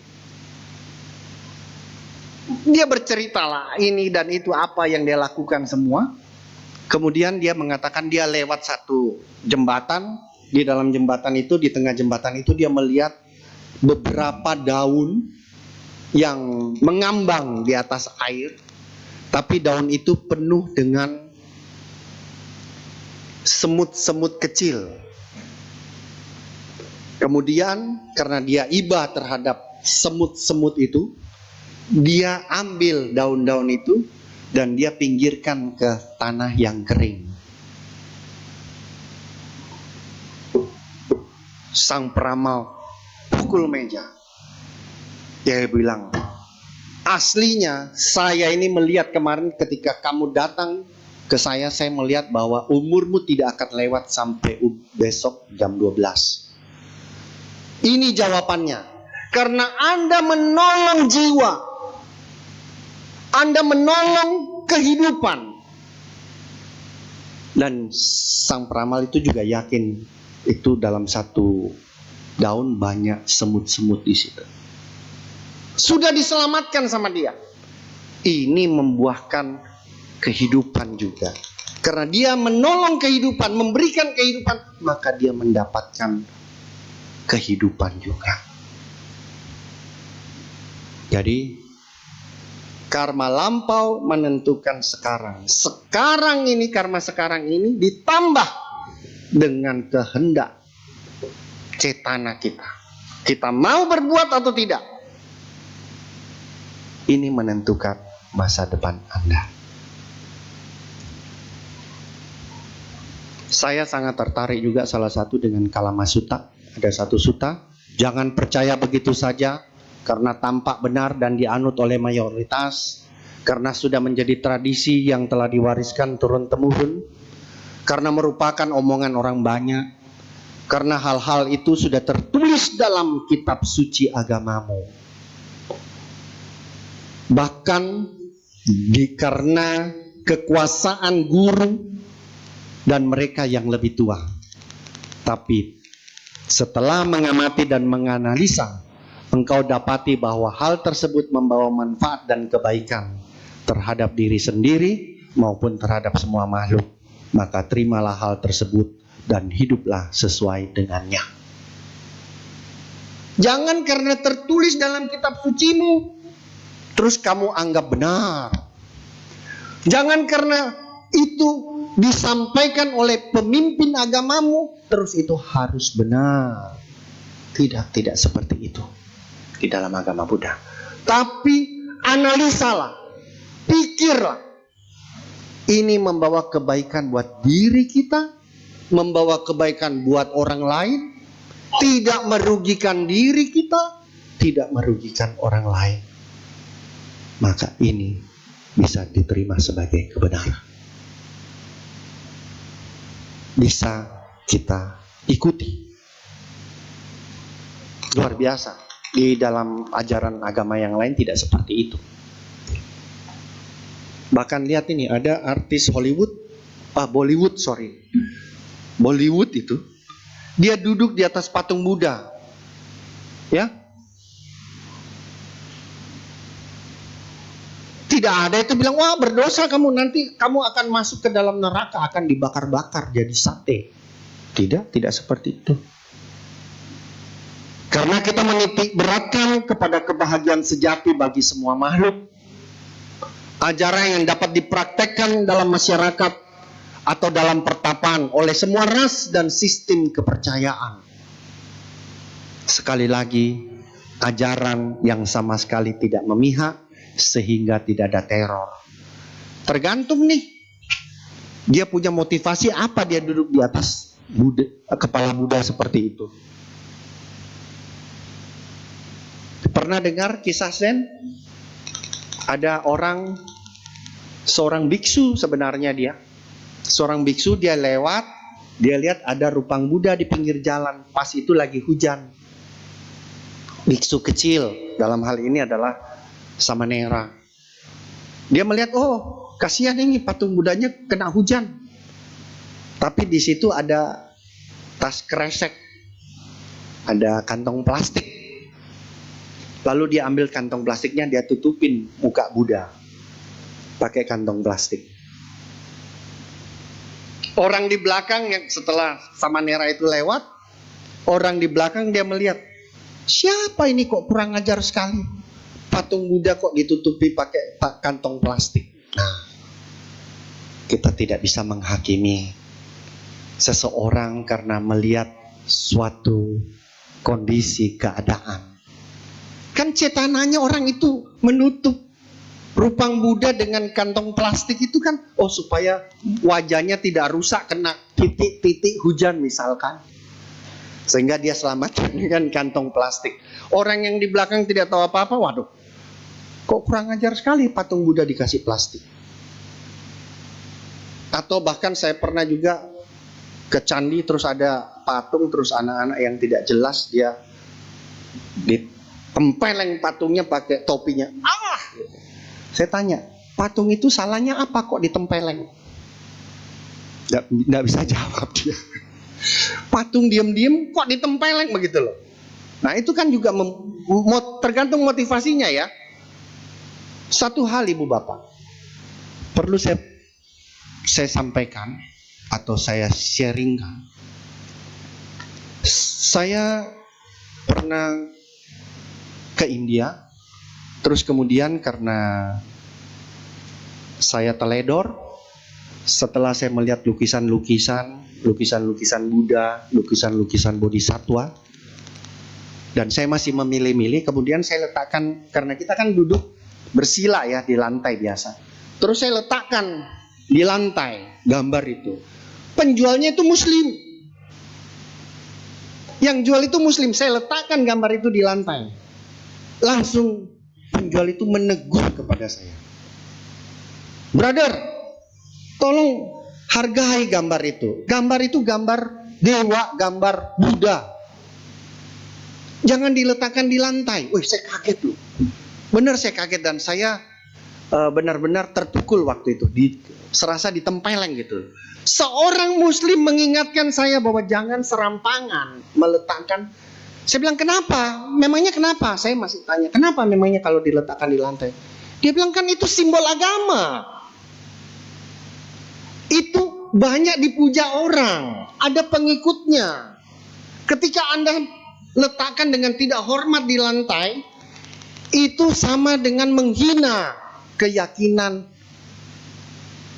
[SPEAKER 1] Dia berceritalah ini dan itu apa yang dia lakukan semua. Kemudian dia mengatakan dia lewat satu jembatan. Di dalam jembatan itu, di tengah jembatan itu dia melihat beberapa daun yang mengambang di atas air. Tapi daun itu penuh dengan semut-semut kecil. Kemudian karena dia iba terhadap semut-semut itu, dia ambil daun-daun itu dan dia pinggirkan ke tanah yang kering. Sang peramal pukul meja. Dia bilang, aslinya saya ini melihat kemarin ketika kamu datang ke saya melihat bahwa umurmu tidak akan lewat sampai besok jam 12. Ini jawabannya. Karena Anda menolong jiwa, Anda menolong kehidupan. Dan sang peramal itu juga yakin itu dalam satu daun banyak semut-semut di situ. Sudah diselamatkan sama dia. Ini membuahkan kehidupan juga. Karena dia menolong kehidupan, memberikan kehidupan, maka dia mendapatkan kehidupan juga. Jadi karma lampau menentukan sekarang. Sekarang ini, karma sekarang ini ditambah dengan kehendak cetana kita. Kita mau berbuat atau tidak. Ini menentukan masa depan Anda. Saya sangat tertarik juga salah satu dengan Kalama Sutta. Ada satu sutta, jangan percaya begitu saja karena tampak benar dan dianut oleh mayoritas, karena sudah menjadi tradisi yang telah diwariskan turun-temurun, karena merupakan omongan orang banyak, karena hal-hal itu sudah tertulis dalam kitab suci agamamu. Bahkan karena kekuasaan guru dan mereka yang lebih tua. Tapi setelah mengamati dan menganalisa, engkau dapati bahwa hal tersebut membawa manfaat dan kebaikan terhadap diri sendiri maupun terhadap semua makhluk. Maka terimalah hal tersebut dan hiduplah sesuai dengannya. Jangan karena tertulis dalam kitab sucimu terus kamu anggap benar. Jangan karena itu disampaikan oleh pemimpin agamamu terus itu harus benar. Tidak seperti itu di dalam agama Buddha. Tapi analisalah, pikirlah. Ini membawa kebaikan buat diri kita, membawa kebaikan buat orang lain, tidak merugikan diri kita, tidak merugikan orang lain. Maka ini bisa diterima sebagai kebenaran. Bisa kita ikuti. Luar biasa. Di dalam ajaran agama yang lain tidak seperti itu. Bahkan lihat ini, ada artis Bollywood itu, dia duduk di atas patung Buddha. Ya. Tidak ada itu bilang, wah berdosa kamu, nanti kamu akan masuk ke dalam neraka, akan dibakar-bakar jadi sate. Tidak seperti itu. Karena kita menitik beratkan kepada kebahagiaan sejati bagi semua makhluk. Ajaran yang dapat dipraktekkan dalam masyarakat atau dalam pertapaan oleh semua ras dan sistem kepercayaan. Sekali lagi, ajaran yang sama sekali tidak memihak sehingga tidak ada teror. Tergantung nih, dia punya motivasi apa dia duduk di atas kepala Buddha seperti itu. Pernah dengar kisah Zen? Ada seorang biksu sebenarnya dia. Seorang biksu dia lewat, dia lihat ada rupang Buddha di pinggir jalan. Pas itu lagi hujan. Biksu kecil, dalam hal ini adalah samanera. Dia melihat, oh kasihan ini patung Budanya kena hujan. Tapi di situ ada tas kresek, ada kantong plastik. Lalu dia ambil kantong plastiknya, dia tutupin muka Buddha pakai kantong plastik. Orang di belakang yang setelah samanera itu lewat, orang di belakang dia melihat, siapa ini kok kurang ajar sekali, patung Buddha kok ditutupi pakai kantong plastik. Nah, kita tidak bisa menghakimi seseorang karena melihat suatu kondisi keadaan. Kan cetananya orang itu menutup rupang Buddha dengan kantong plastik itu kan, oh supaya wajahnya tidak rusak kena titik-titik hujan misalkan. sehingga dia selamat dengan kantong plastik. Orang yang di belakang tidak tahu apa-apa, waduh, kok kurang ajar sekali patung Buddha dikasih plastik. Atau bahkan saya pernah juga ke candi, terus ada patung, terus anak-anak yang tidak jelas, dia ditempeleng patungnya pakai topinya. Saya tanya, patung itu salahnya apa kok ditempeleng? Nggak bisa jawab dia. Patung diam-diam kok ditempeleng begitu loh. Nah itu kan juga tergantung motivasinya ya. Satu hal ibu bapak, perlu saya sampaikan atau saya sharingkan. Saya pernah ke India, terus kemudian karena saya teledor, setelah saya melihat lukisan-lukisan Buddha, lukisan-lukisan Bodhisattva, dan saya masih memilih-milih, kemudian saya letakkan, karena kita kan duduk bersila ya di lantai biasa, terus saya letakkan di lantai gambar itu. Penjualnya itu muslim, yang jual itu muslim. Saya letakkan gambar itu di lantai, langsung penjual itu menegur kepada saya, "Brother, tolong hargai gambar itu. Gambar itu gambar dewa, gambar Buddha. Jangan diletakkan di lantai." Wih, saya kaget loh. Benar saya kaget, dan saya benar-benar terpukul waktu itu. Serasa ditempeleng gitu. Seorang muslim mengingatkan saya bahwa jangan serampangan meletakkan. Saya bilang, kenapa? Memangnya kenapa? Saya masih tanya, kenapa memangnya kalau diletakkan di lantai? Dia bilang, kan itu simbol agama. Itu banyak dipuja orang, ada pengikutnya. Ketika Anda letakkan dengan tidak hormat di lantai, itu sama dengan menghina keyakinan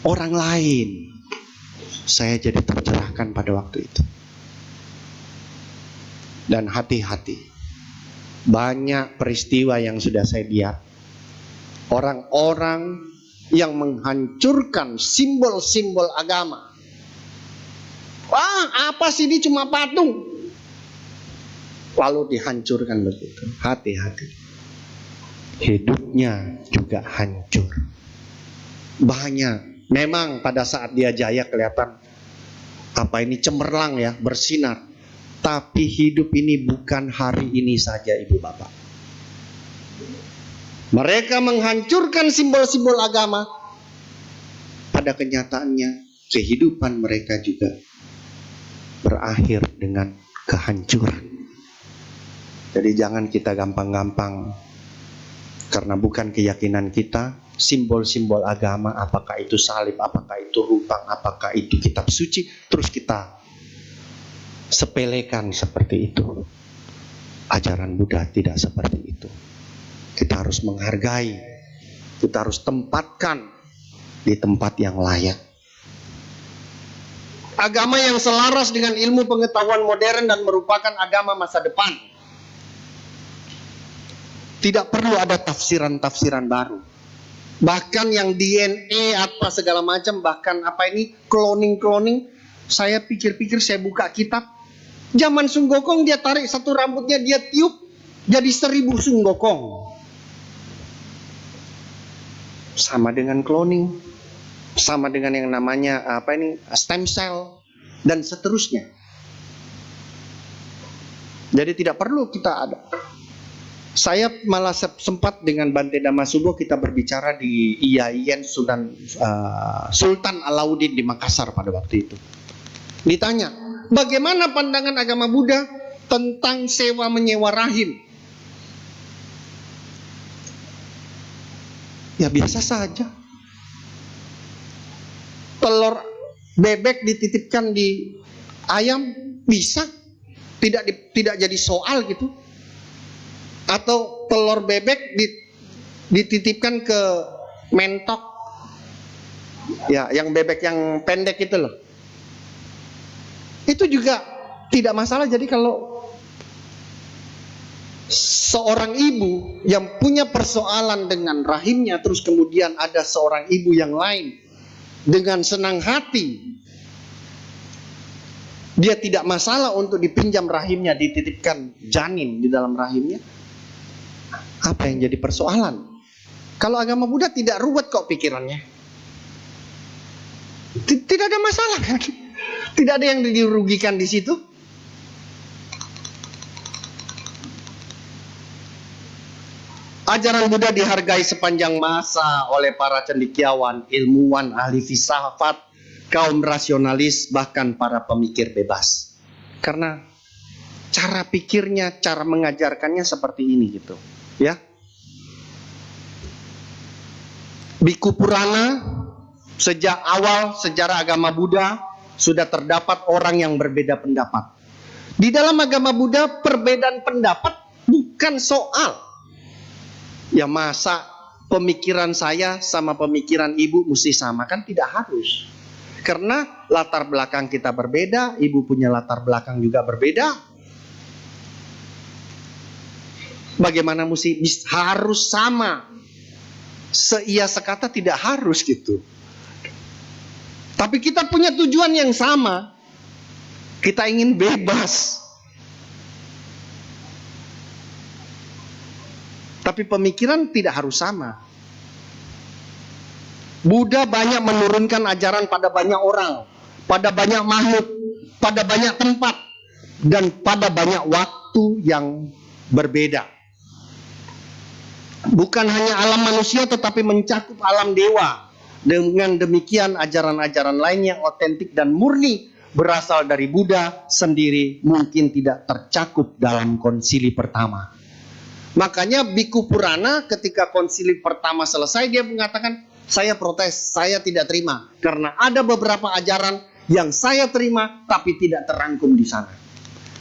[SPEAKER 1] orang lain. Saya jadi tercerahkan pada waktu itu. Dan hati-hati, banyak peristiwa yang sudah saya lihat, orang-orang yang menghancurkan simbol-simbol agama. Wah, apa sih, ini cuma patung, lalu dihancurkan begitu. Hati-hati, hidupnya juga hancur. Banyak. Memang pada saat dia jaya kelihatan apa ini cemerlang ya, bersinar. Tapi hidup ini bukan hari ini saja ibu bapak. Mereka menghancurkan simbol-simbol agama. Pada kenyataannya kehidupan mereka juga berakhir dengan kehancuran. Jadi jangan kita gampang-gampang, karena bukan keyakinan kita, simbol-simbol agama, apakah itu salib, apakah itu rupang, apakah itu kitab suci, terus kita sepelekan seperti itu. Ajaran Buddha tidak seperti itu. Kita harus menghargai, kita harus tempatkan di tempat yang layak. Agama yang selaras dengan ilmu pengetahuan modern dan merupakan agama masa depan. Tidak perlu ada tafsiran-tafsiran baru. Bahkan yang DNA apa segala macam, bahkan apa ini cloning. Saya pikir-pikir, saya buka kitab. Zaman Sun Gokong dia tarik satu rambutnya, dia tiup jadi 1000 Sun Gokong. Sama dengan cloning, sama dengan yang namanya apa ini stem cell dan seterusnya. Jadi tidak perlu kita ada. Saya malah sempat dengan Bante Dhammasubho kita berbicara di IAIN Sultan Alauddin di Makassar pada waktu itu. Ditanya, bagaimana pandangan agama Buddha tentang sewa menyewa rahim? Ya biasa saja. Telur bebek dititipkan di ayam bisa, tidak jadi soal gitu. Atau telur bebek dititipkan ke mentok, ya yang bebek yang pendek itu loh, itu juga tidak masalah. Jadi kalau seorang ibu yang punya persoalan dengan rahimnya, terus kemudian ada seorang ibu yang lain dengan senang hati Dia tidak masalah untuk dipinjam rahimnya, dititipkan janin di dalam rahimnya. Apa yang jadi persoalan? Kalau agama Buddha tidak ruwet kok pikirannya. Tidak ada masalah kan? Tidak ada yang dirugikan di situ. Ajaran Buddha dihargai sepanjang masa oleh para cendekiawan, ilmuwan, ahli filsafat, kaum rasionalis, bahkan para pemikir bebas. Karena cara pikirnya, cara mengajarkannya seperti ini gitu, ya. Bhikkhu Purana, sejak awal sejarah agama Buddha sudah terdapat orang yang berbeda pendapat. Di dalam agama Buddha, perbedaan pendapat bukan soal ya masa pemikiran saya sama pemikiran ibu mesti sama, kan tidak harus. Karena latar belakang kita berbeda, ibu punya latar belakang juga berbeda. Bagaimana mesti harus sama? Seia sekata tidak harus gitu. Tapi kita punya tujuan yang sama. Kita ingin bebas. Tapi pemikiran tidak harus sama. Buddha banyak menurunkan ajaran pada banyak orang, pada banyak makhluk, pada banyak tempat, dan pada banyak waktu yang berbeda. Bukan hanya alam manusia tetapi mencakup alam dewa. Dengan demikian ajaran-ajaran lain yang otentik dan murni berasal dari Buddha sendiri mungkin tidak tercakup dalam konsili pertama. Makanya Bhikkhu Purana ketika konsili pertama selesai dia mengatakan, saya protes, saya tidak terima. Karena ada beberapa ajaran yang saya terima tapi tidak terangkum di sana.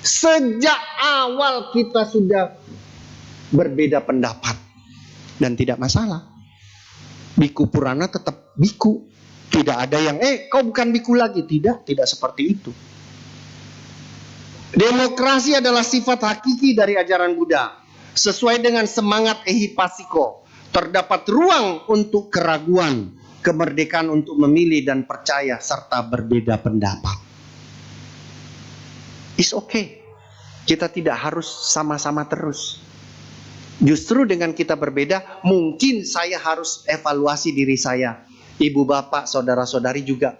[SPEAKER 1] Sejak awal kita sudah berbeda pendapat. Dan tidak masalah. Bhikkhu Purana tetap bhikkhu. Tidak ada yang, kau bukan bhikkhu lagi. Tidak seperti itu. Demokrasi adalah sifat hakiki dari ajaran Buddha. Sesuai dengan semangat Ehipassiko, terdapat ruang untuk keraguan, kemerdekaan untuk memilih dan percaya, serta berbeda pendapat. It's okay. Kita tidak harus sama-sama terus. Justru dengan kita berbeda, mungkin saya harus evaluasi diri saya. Ibu, bapak, saudara-saudari juga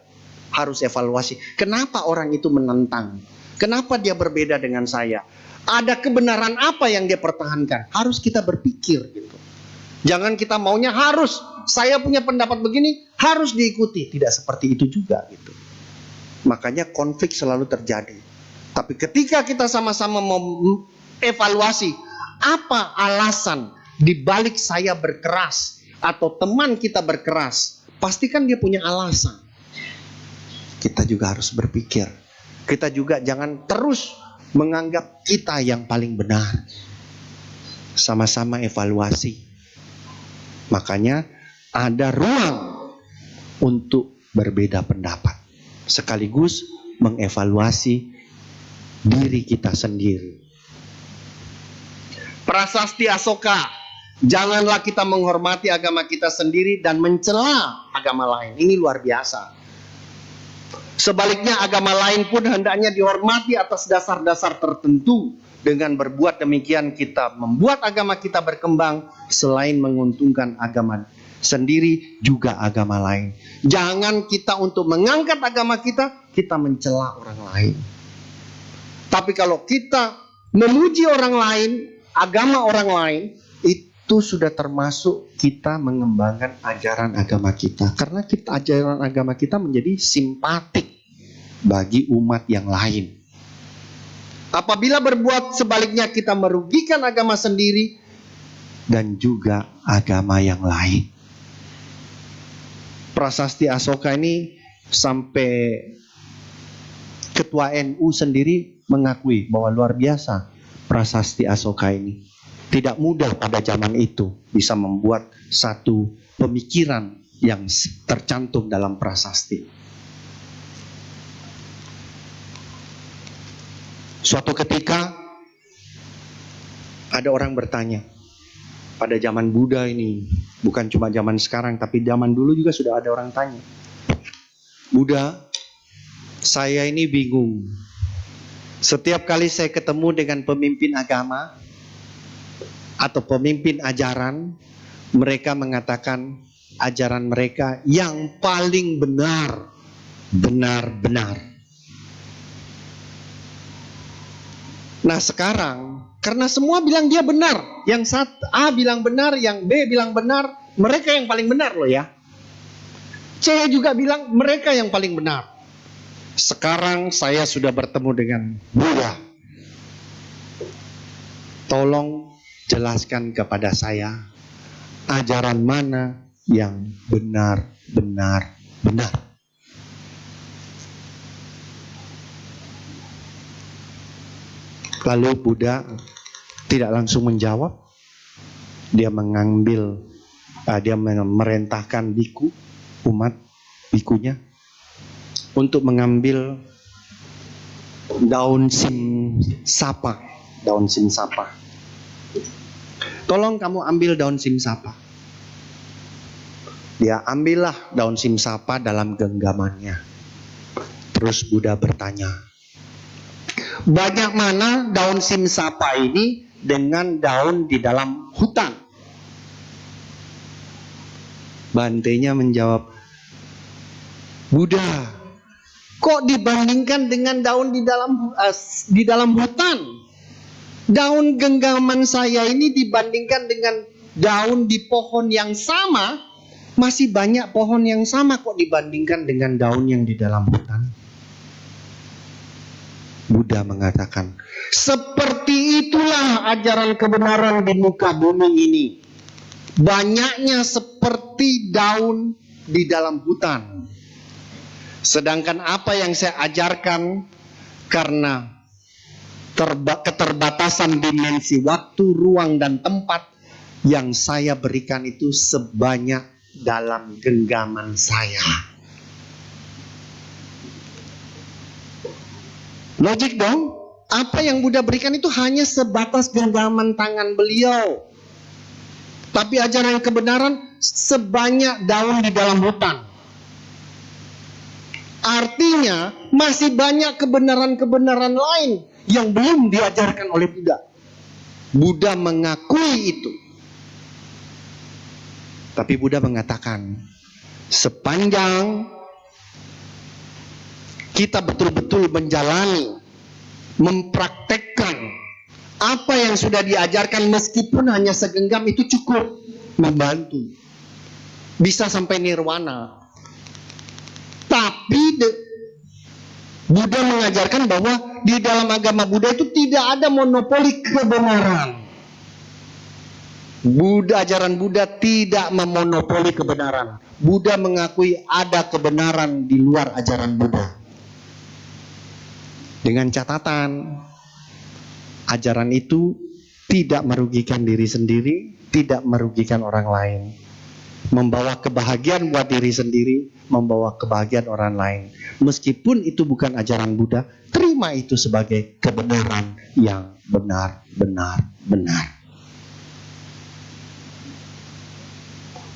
[SPEAKER 1] harus evaluasi. Kenapa orang itu menentang? Kenapa dia berbeda dengan saya? Ada kebenaran apa yang dia pertahankan? Harus kita berpikir gitu. Jangan kita maunya harus, saya punya pendapat begini, harus diikuti. Tidak seperti itu juga gitu. Makanya konflik selalu terjadi. Tapi ketika kita sama-sama mau evaluasi, apa alasan dibalik saya berkeras atau teman kita berkeras? Pastikan dia punya alasan. Kita juga harus berpikir. Kita juga jangan terus menganggap kita yang paling benar. Sama-sama evaluasi. Makanya ada ruang untuk berbeda pendapat. Sekaligus mengevaluasi diri kita sendiri. Prasasti Asoka. Janganlah kita menghormati agama kita sendiri dan mencela agama lain. Ini luar biasa. Sebaliknya agama lain pun hendaknya dihormati atas dasar-dasar tertentu. Dengan berbuat demikian kita membuat agama kita berkembang selain menguntungkan agama sendiri juga agama lain. Jangan kita untuk mengangkat agama kita, kita mencela orang lain. Tapi kalau kita memuji orang lain, agama orang lain, itu sudah termasuk kita mengembangkan ajaran agama kita. Karena ajaran agama kita menjadi simpatik bagi umat yang lain. Apabila berbuat sebaliknya kita merugikan agama sendiri dan juga agama yang lain. Prasasti Asoka ini sampai Ketua NU sendiri mengakui bahwa luar biasa Prasasti Asoka ini. Tidak mudah pada zaman itu bisa membuat satu pemikiran yang tercantum dalam prasasti. Suatu ketika ada orang bertanya, pada zaman Buddha ini, bukan cuma zaman sekarang, tapi zaman dulu juga sudah ada orang tanya, Buddha, saya ini bingung. Setiap kali saya ketemu dengan pemimpin agama atau pemimpin ajaran, mereka mengatakan ajaran mereka yang paling benar, benar-benar. Nah sekarang, karena semua bilang dia benar, yang A bilang benar, yang B bilang benar, mereka yang paling benar loh ya. C juga bilang mereka yang paling benar. Sekarang saya sudah bertemu dengan Buddha. Tolong jelaskan kepada saya ajaran mana yang benar-benar benar. Lalu Buddha tidak langsung menjawab. Dia merintahkan biku, umat bikunya, untuk mengambil daun simsapa. Tolong kamu ambil daun simsapa. Dia ambillah daun simsapa dalam genggamannya. Terus Buddha bertanya, banyak mana daun simsapa ini dengan daun di dalam hutan? Bantenya menjawab, Buddha, kok dibandingkan dengan daun di dalam hutan? Daun genggaman saya ini dibandingkan dengan daun di pohon yang sama, masih banyak pohon yang sama kok dibandingkan dengan daun yang di dalam hutan. Buddha mengatakan, seperti itulah ajaran kebenaran di muka bumi ini. Banyaknya seperti daun di dalam hutan. Sedangkan apa yang saya ajarkan, karena keterbatasan dimensi waktu, ruang, dan tempat, yang saya berikan itu sebanyak dalam genggaman saya. Logik dong? Apa yang Buddha berikan itu hanya sebatas genggaman tangan beliau. Tapi ajaran kebenaran sebanyak daun di dalam hutan. Artinya masih banyak kebenaran-kebenaran lain yang belum diajarkan oleh Buddha. Buddha mengakui itu. Tapi Buddha mengatakan, sepanjang kita betul-betul menjalani, mempraktekkan apa yang sudah diajarkan, meskipun hanya segenggam, itu cukup membantu. Bisa sampai nirwana. Tapi Buddha mengajarkan bahwa di dalam agama Buddha itu tidak ada monopoli kebenaran. Ajaran Buddha tidak memonopoli kebenaran. Buddha mengakui ada kebenaran di luar ajaran Buddha. Dengan catatan, ajaran itu tidak merugikan diri sendiri, tidak merugikan orang lain. Membawa kebahagiaan buat diri sendiri, membawa kebahagiaan orang lain. Meskipun itu bukan ajaran Buddha, terima itu sebagai kebenaran yang benar-benar benar.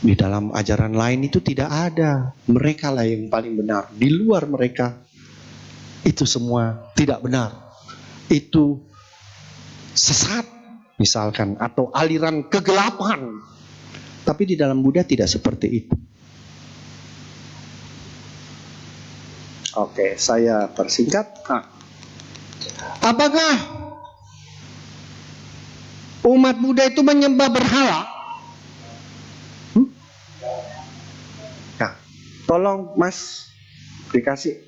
[SPEAKER 1] Di dalam ajaran lain itu tidak ada. Mereka lah yang paling benar. Di luar mereka, itu semua tidak benar. Itu sesat misalkan, atau aliran kegelapan. Tapi di dalam Buddha tidak seperti itu. Oke, saya persingkat. Apakah umat Buddha itu menyembah berhala? Nah, tolong Mas dikasih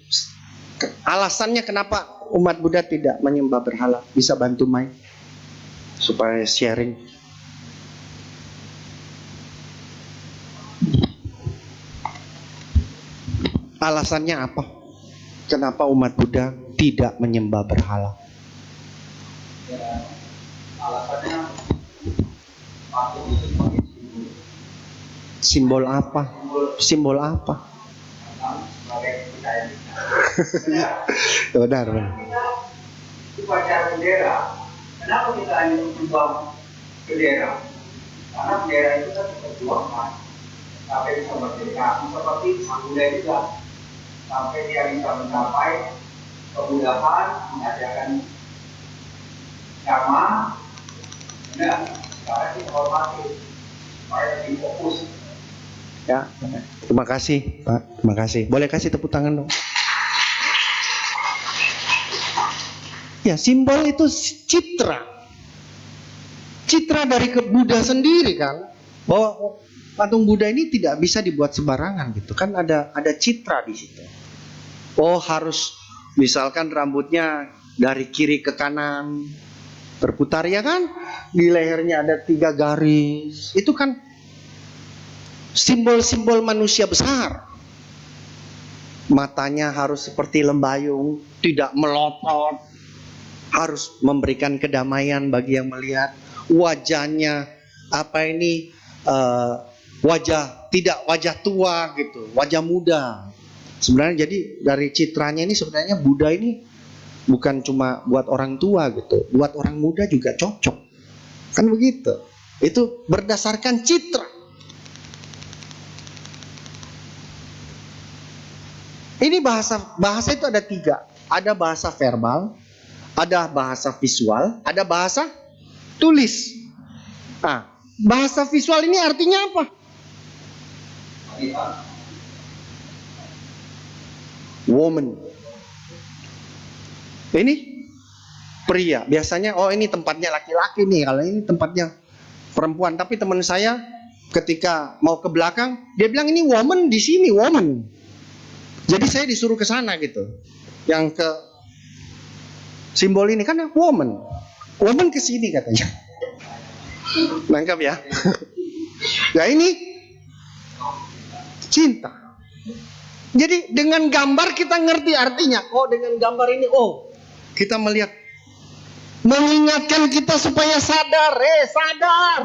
[SPEAKER 1] alasannya kenapa umat Buddha tidak menyembah berhala. Bisa bantu Mai supaya sharing. Alasannya apa? Kenapa umat Buddha tidak menyembah berhala?
[SPEAKER 2] Ya, alasannya patung itu sebagai
[SPEAKER 1] Simbol apa? Simbol apa?
[SPEAKER 2] sebagai kepercayaan.
[SPEAKER 1] Benar.
[SPEAKER 2] Itu upacara bendera. Kenapa kita hanya menyembah bendera? Karena bendera itu kan perjuangan sampai bisa merdeka. Seperti Sang Buddha juga sampai dia bisa mencapai kemudahan, mengajarkan dhamma. Nah, sekarang kita hormati, supaya lebih fokus.
[SPEAKER 1] Ya, terima kasih Pak, terima kasih. Boleh kasih tepuk tangan dong. Ya, simbol itu citra. Citra dari Buddha sendiri kan. Bahwa patung Buddha ini tidak bisa dibuat sembarangan gitu. Kan ada citra di situ. Oh, harus misalkan rambutnya dari kiri ke kanan berputar ya kan? Di lehernya ada 3 garis. Itu kan simbol-simbol manusia besar. Matanya harus seperti lembayung, tidak melotot, harus memberikan kedamaian bagi yang melihat. Wajahnya tidak wajah tua gitu, wajah muda. Sebenarnya jadi dari citranya ini sebenarnya Buddha ini bukan cuma buat orang tua gitu, buat orang muda juga cocok. Kan begitu. Itu berdasarkan citra. Ini bahasa itu ada 3. Ada bahasa verbal, ada bahasa visual, ada bahasa tulis. Nah, bahasa visual ini artinya apa? Woman. Ini pria. Biasanya ini tempatnya laki-laki nih. Kalau ini tempatnya perempuan. Tapi teman saya ketika mau ke belakang, dia bilang ini woman di sini, woman. Jadi saya disuruh ke sana gitu. Yang ke simbol ini kan woman. Woman ke sini katanya. Nangkap ya? Nah ini cinta. Jadi dengan gambar kita ngerti artinya. Oh, dengan gambar ini kita melihat, mengingatkan kita supaya sadar. Sadar.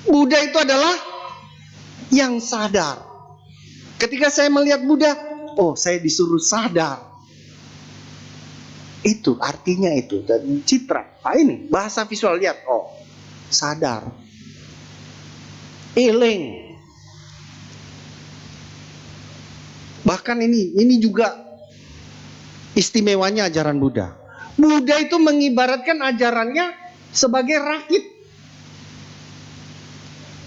[SPEAKER 1] Buddha itu adalah yang sadar. Ketika saya melihat Buddha, saya disuruh sadar. Itu artinya itu. Dan citra. Ini bahasa visual, lihat. Sadar. Eling. Bahkan ini juga istimewanya ajaran Buddha. Buddha itu mengibaratkan ajarannya sebagai rakit.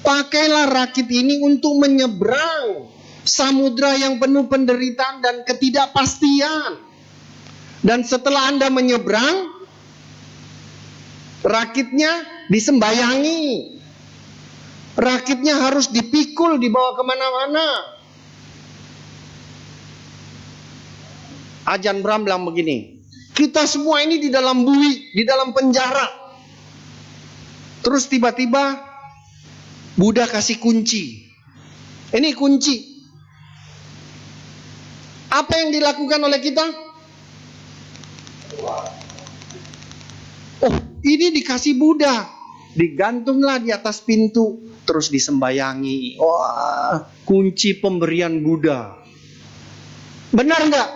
[SPEAKER 1] Pakailah rakit ini untuk menyeberang samudra yang penuh penderitaan dan ketidakpastian. Dan setelah Anda menyeberang, rakitnya disembayangi. Rakitnya harus dipikul, dibawa kemana-mana. Ajahn Brahm bilang begini, kita semua ini di dalam bui, di dalam penjara. Terus tiba-tiba Buddha kasih kunci. Ini kunci. Apa yang dilakukan oleh kita? Ini dikasih Buddha. Digantunglah di atas pintu, terus disembayangi. Kunci pemberian Buddha. Benar nggak?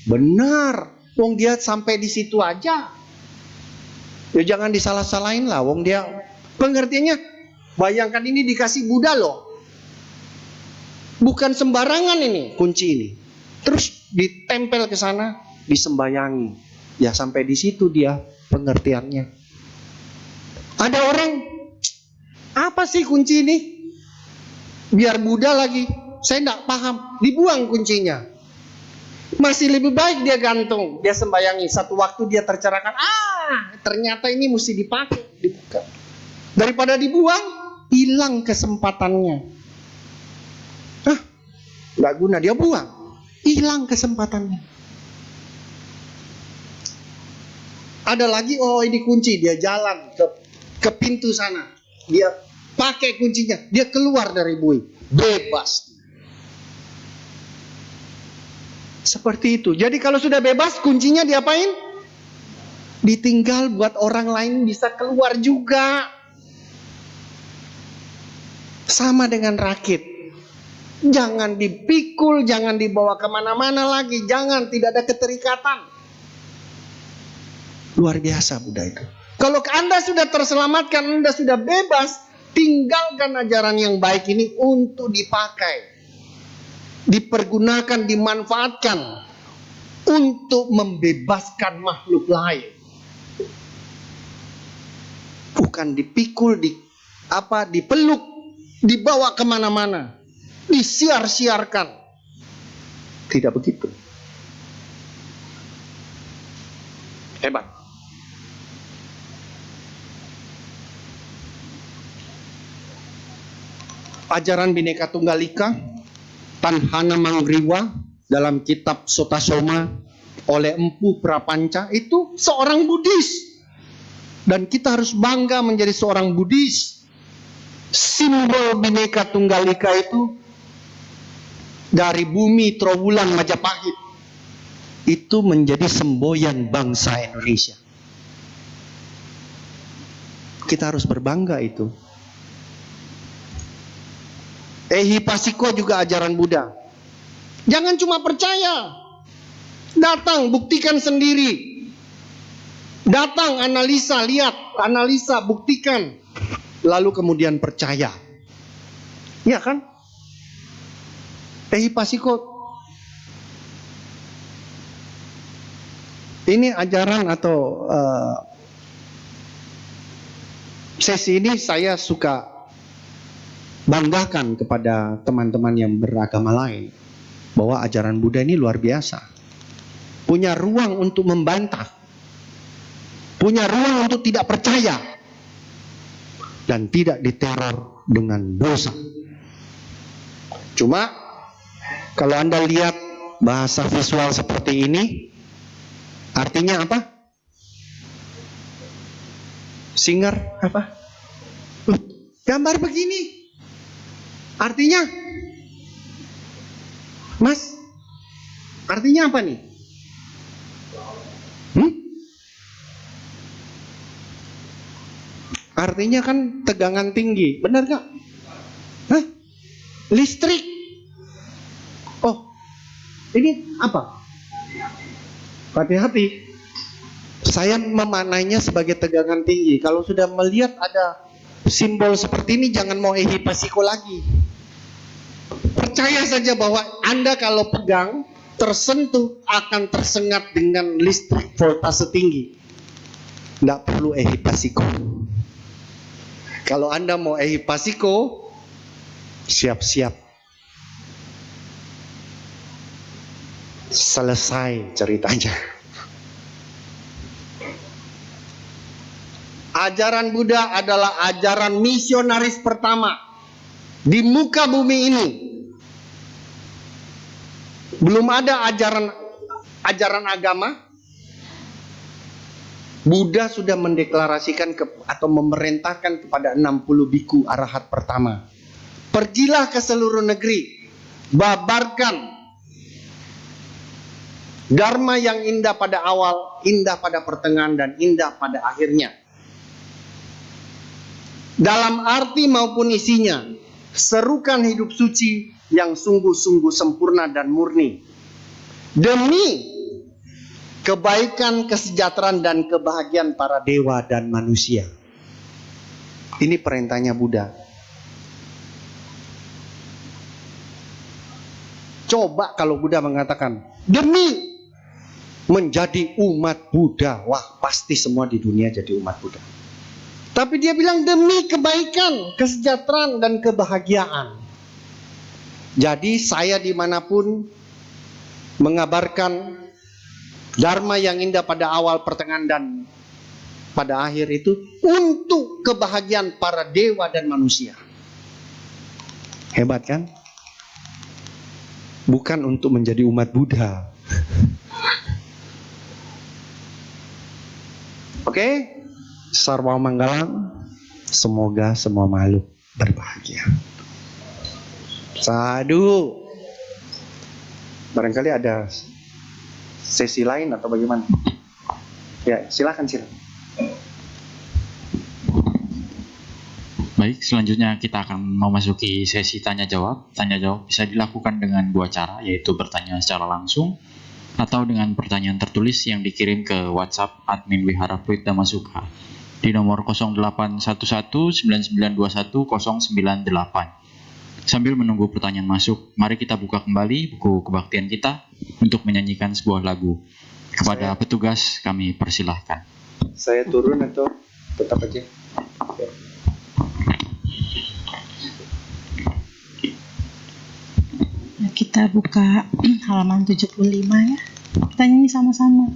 [SPEAKER 1] Benar. Wong dia sampai di situ aja. Ya jangan disalah-salahin lah. Wong dia pengertiannya, bayangkan ini dikasih Buddha loh. Bukan sembarangan ini kunci ini. Terus ditempel ke sana, disembayangi. Ya sampai di situ dia pengertiannya. Ada orang, apa sih kunci ini? Biar Buddha lagi. Saya tidak paham. Dibuang kuncinya. Masih lebih baik dia gantung, dia sembayangi. Satu waktu dia tercerahkan. Ternyata ini mesti dipakai, dibuka. Daripada dibuang, hilang kesempatannya. Nggak guna, dia buang. Hilang kesempatannya. Ada lagi, ini kunci. Dia jalan ke pintu sana. Dia pakai kuncinya. Dia keluar dari bui. Bebas. Seperti itu. Jadi kalau sudah bebas, kuncinya diapain? Ditinggal buat orang lain bisa keluar juga. Sama dengan rakit. Jangan dipikul, jangan dibawa kemana-mana lagi. Jangan, tidak ada keterikatan. Luar biasa Buddha itu. Kalau Anda sudah terselamatkan, Anda sudah bebas, tinggalkan ajaran yang baik ini untuk dipakai. Dipergunakan, dimanfaatkan untuk membebaskan makhluk lain. Bukan dipikul, dipeluk, dibawa kemana-mana, disiar-siarkan. Tidak begitu. Hebat. Ajaran Bhinneka Tunggal Ika, Tanhana Manggriwa dalam kitab Sotasoma oleh Empu Prapanca itu seorang Buddhis. Dan kita harus bangga menjadi seorang Buddhis. Simbol Bhinneka Tunggal Ika itu dari bumi Trowulan Majapahit itu menjadi semboyan bangsa Indonesia. Kita harus berbangga itu. Ehipasiko juga ajaran Buddha. Jangan cuma percaya. Datang, buktikan sendiri. Datang, analisa, lihat, analisa, buktikan. Lalu kemudian percaya. Ya kan? Ehipasiko. Ini ajaran atau sesi ini saya suka banggakan kepada teman-teman yang beragama lain bahwa ajaran Buddha ini luar biasa. Punya ruang untuk membantah, punya ruang untuk tidak percaya, dan tidak diteror dengan dosa. Cuma kalau Anda lihat bahasa visual seperti ini, artinya apa? Singer apa? Gambar begini. Artinya, Mas, artinya apa nih? Artinya kan tegangan tinggi, benar gak? Hah? Listrik. Oh, ini apa? Hati-hati. Saya memaknainya sebagai tegangan tinggi. Kalau sudah melihat ada simbol seperti ini, jangan mau ehipasiko lagi. Percaya saja bahwa Anda kalau pegang, tersentuh, akan tersengat dengan listrik voltase tinggi. Tidak perlu ehipasiko. Kalau Anda mau ehipasiko, siap-siap. Selesai ceritanya. Ajaran Buddha adalah ajaran misionaris pertama di muka bumi ini. Belum ada ajaran agama. Buddha sudah mendeklarasikan atau memerintahkan kepada 60 biku arahat pertama. Pergilah ke seluruh negeri, babarkan dharma yang indah pada awal, indah pada pertengahan, dan indah pada akhirnya. Dalam arti maupun isinya, serukan hidup suci yang sungguh-sungguh sempurna dan murni. Demi kebaikan, kesejahteraan, dan kebahagiaan para dewa dan manusia. Ini perintahnya Buddha. Coba kalau Buddha mengatakan, demi menjadi umat Buddha. Wah, pasti semua di dunia jadi umat Buddha. Tapi dia bilang demi kebaikan, kesejahteraan, dan kebahagiaan. Jadi saya dimanapun mengabarkan dharma yang indah pada awal, pertengahan, dan pada akhir itu untuk kebahagiaan para dewa dan manusia. Hebat kan? Bukan untuk menjadi umat Buddha. Oke? Sarwa Manggalam. Semoga semua makhluk berbahagia. Sadu. Barangkali ada sesi lain atau bagaimana? Ya, silakan.
[SPEAKER 3] Baik, selanjutnya kita akan memasuki sesi tanya jawab. Tanya jawab bisa dilakukan dengan dua cara, yaitu bertanya secara langsung atau dengan pertanyaan tertulis yang dikirim ke WhatsApp admin Wihara Pluit Damasukha di nomor 081199210098. Sambil menunggu pertanyaan masuk, mari kita buka kembali buku kebaktian kita untuk menyanyikan sebuah lagu. Kepada petugas kami persilahkan.
[SPEAKER 1] Saya turun atau tetap aja?
[SPEAKER 4] Kita buka halaman 75 ya. Kita nyanyi sama-sama.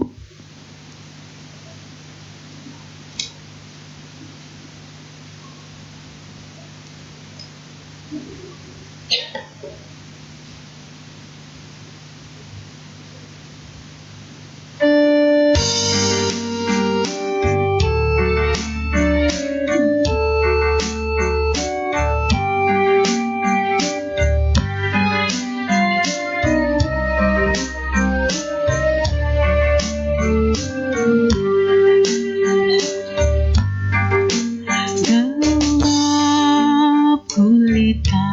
[SPEAKER 4] Gelap gulita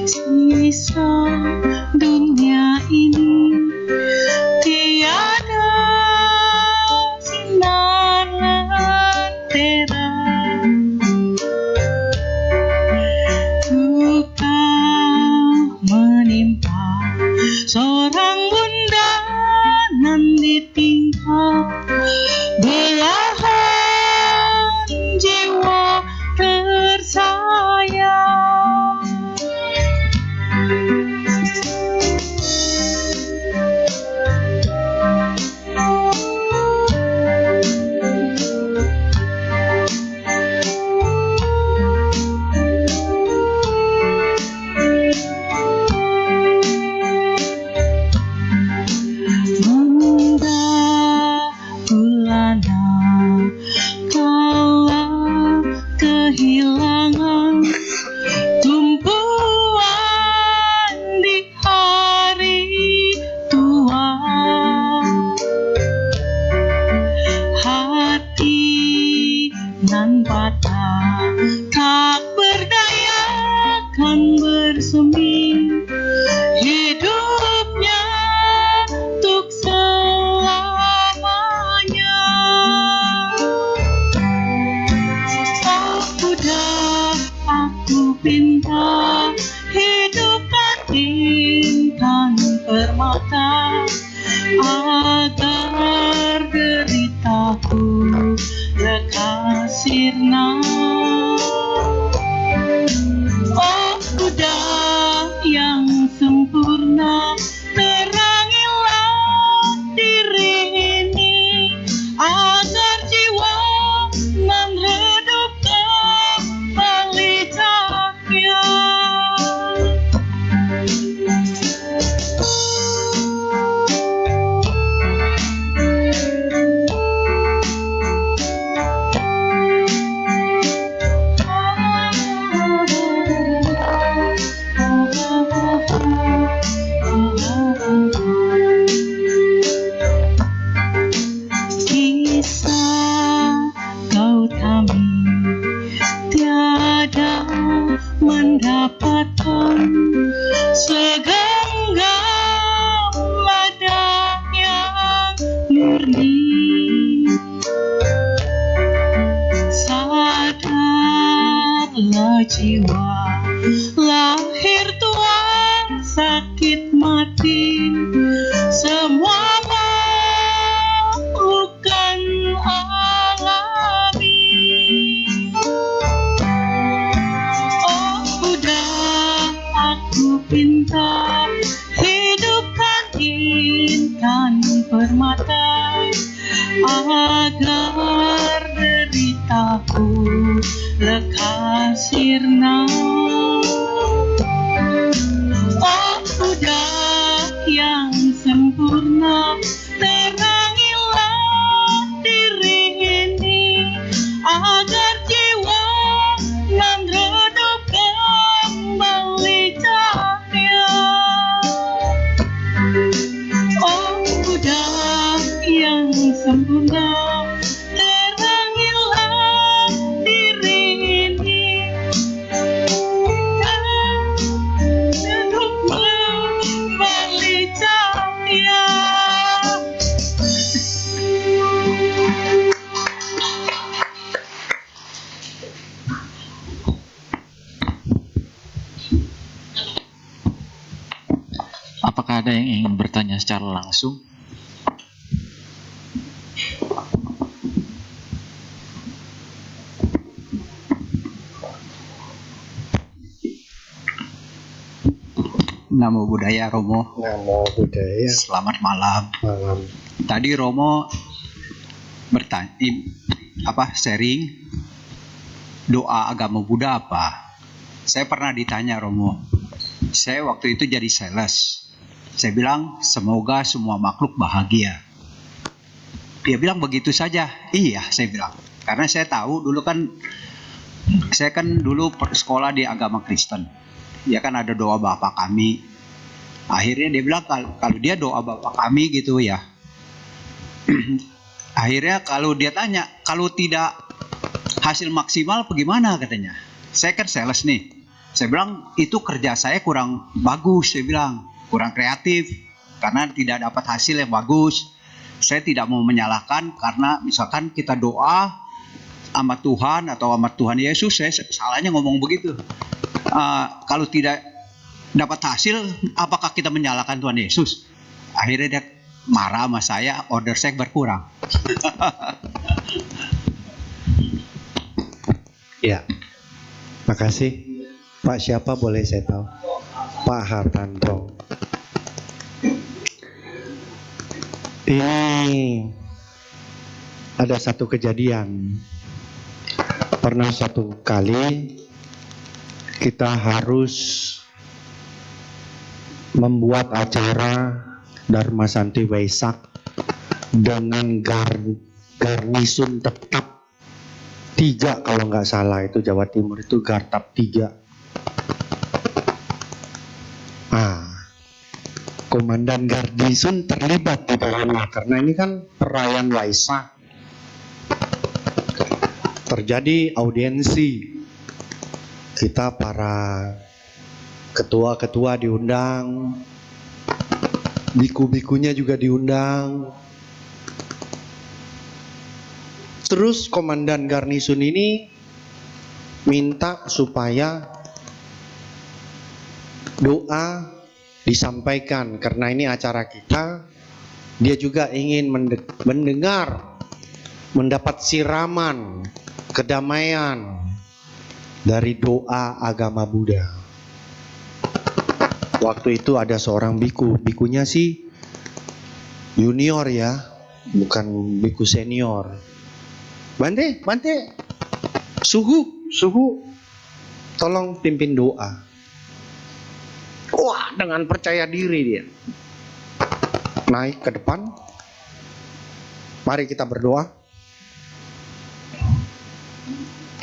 [SPEAKER 4] sisa dunia ini, tiada sinar lentera, duka menimpa seorang bunda nan ditinggal, belahan jiwa tersayang. Mendahulana kala kehilangan tumpuan di hari tua, hati nan patah tak berdaya kan bersemi, hidupnya untuk selamanya. Oh sudah aku pinta hidupkan intan permata, agar deritaku lekas sirna. Oh sudah yang sempurna, terangilah diri ini, agar jiwa nan redup kembali cahaya. Kisah Gautami tiada mendapatkan segenggam ladang yang murni. Sadarlah jiwa, lahir tuang sakit mati, semua bukan alami. Oh sudah aku pinta hidupkan intan permata, agar deritaku lekas sirna. Oh sudah yang sempurna, terangilah diri ini, agar jiwa nan redup kembali cahaya. Oh sudah yang sempurna, terangilah diri ini,
[SPEAKER 3] Apakah ada yang ingin bertanya secara langsung?
[SPEAKER 5] Namo Buddhaya Romo.
[SPEAKER 1] Namo Buddhaya.
[SPEAKER 5] Selamat malam.
[SPEAKER 1] Malam.
[SPEAKER 5] Tadi Romo bertanya sharing doa agama Buddha apa? Saya pernah ditanya Romo. Saya waktu itu jadi sales. Saya bilang semoga semua makhluk bahagia. Dia bilang begitu saja. Iya, saya bilang. Karena saya tahu saya kan dulu sekolah di agama Kristen. Ya kan ada doa Bapa kami. Akhirnya dia bilang kalau dia doa Bapa kami gitu ya. Akhirnya kalau dia tanya, kalau tidak hasil maksimal bagaimana katanya. Saya kan sales nih. Saya bilang itu kerja saya kurang bagus, saya bilang kurang kreatif karena tidak dapat hasil yang bagus. Saya tidak mau menyalahkan karena misalkan kita doa sama Tuhan atau sama Tuhan Yesus, saya salahnya ngomong begitu. Kalau tidak dapat hasil, apakah kita menyalahkan Tuhan Yesus? Akhirnya dia marah sama saya, order saya berkurang.
[SPEAKER 1] Ya, makasih. Pak siapa boleh saya tahu? Pak Hartanto. Ini ada satu kejadian. Pernah satu kali kita harus membuat acara Dharma Santi Waisak dengan garnisun tetap 3 kalau nggak salah, itu Jawa Timur itu Gartap 3. Komandan garnisun terlibat di dalamnya karena ini kan perayaan Waisak. Terjadi audiensi. Kita para ketua-ketua diundang, biku-bikunya juga diundang. Terus komandan garnisun ini minta supaya doa disampaikan karena ini acara kita. Dia juga ingin mendapat siraman kedamaian dari doa agama Buddha. Waktu itu ada seorang biku, bikunya sih junior ya, bukan biku senior. Bante, suhu, tolong pimpin doa. Wah, dengan percaya diri dia naik ke depan. Mari kita berdoa.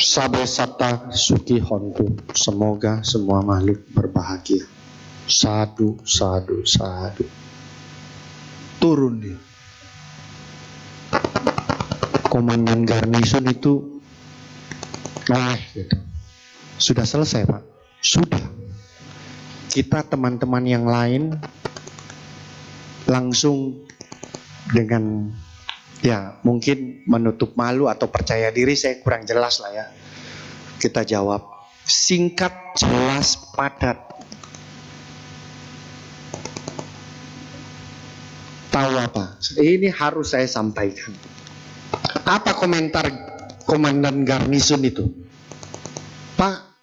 [SPEAKER 1] Sabe Sata Suki Hontu, semoga semua makhluk berbahagia. Sadu, sadu, sadu. Turun dia. Komandan garnisun itu gitu. Sudah selesai Pak? Sudah. Kita teman-teman yang lain langsung dengan ya mungkin menutup malu atau percaya diri, saya kurang jelas lah ya. Kita jawab singkat, jelas, padat. Tahu apa? Ini harus saya sampaikan. Apa komentar komandan garnisun itu? Pak,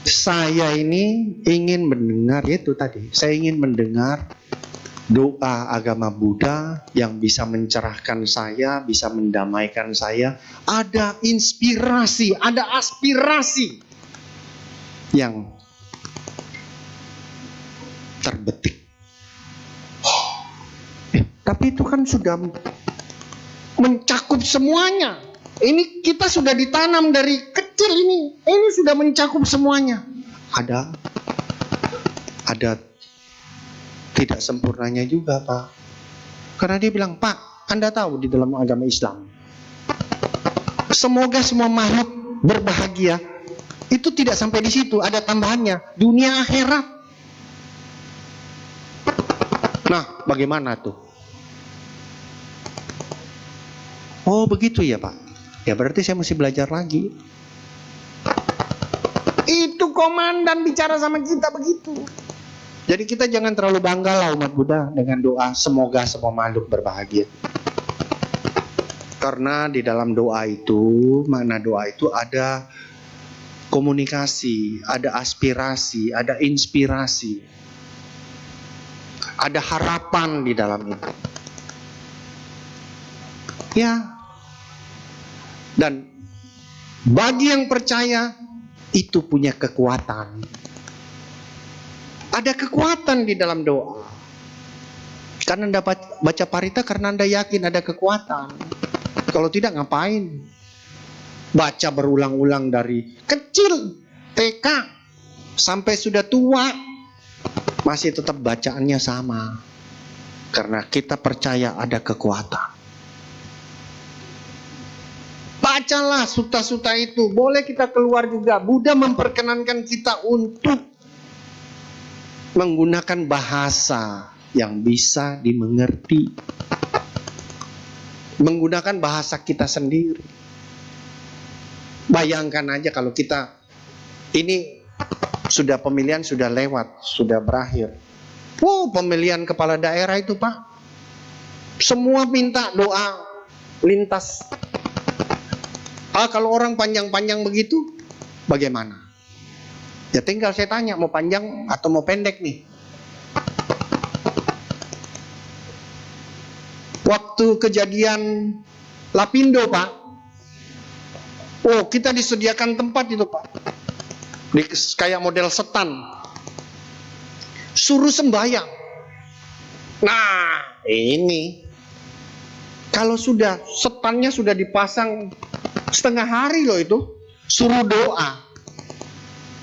[SPEAKER 1] saya ini ingin mendengar itu tadi. Saya ingin mendengar doa agama Buddha yang bisa mencerahkan saya, bisa mendamaikan saya. Ada inspirasi, ada aspirasi yang terbetik. Tapi itu kan sudah mencakup semuanya. Ini kita sudah ditanam dari kecil ini. Ini sudah mencakup semuanya. Ada tidak sempurnanya juga Pak. Karena dia bilang, Pak, Anda tahu di dalam agama Islam, semoga semua makhluk berbahagia. Itu tidak sampai di situ, ada tambahannya, dunia akhirat. Nah, bagaimana tuh? Oh, begitu ya Pak. Ya berarti saya mesti belajar lagi. Itu komandan bicara sama kita begitu. Jadi kita jangan terlalu bangga lah umat Buddha dengan doa semoga semua makhluk berbahagia. Karena di dalam doa itu, makna doa itu ada komunikasi, ada aspirasi, ada inspirasi, ada harapan di dalamnya. Ya. Dan bagi yang percaya itu punya kekuatan. Ada kekuatan di dalam doa. Karena Anda baca parita karena Anda yakin ada kekuatan. Kalau tidak ngapain? Baca berulang-ulang dari kecil TK sampai sudah tua masih tetap bacaannya sama. Karena kita percaya ada kekuatan. Bacalah suta-suta itu. Boleh kita keluar juga. Buddha memperkenankan kita untuk menggunakan bahasa yang bisa dimengerti. Menggunakan bahasa kita sendiri. Bayangkan aja kalau kita ini sudah pemilihan sudah lewat, sudah berakhir. Pemilihan kepala daerah itu Pak. Semua minta doa lintas. Kalau orang panjang-panjang begitu, bagaimana? Ya tinggal saya tanya, mau panjang atau mau pendek nih? Waktu kejadian Lapindo Pak, kita disediakan tempat itu Pak, kayak model setan, suruh sembahyang. Nah ini, kalau sudah setannya sudah dipasang setengah hari loh itu, suruh doa.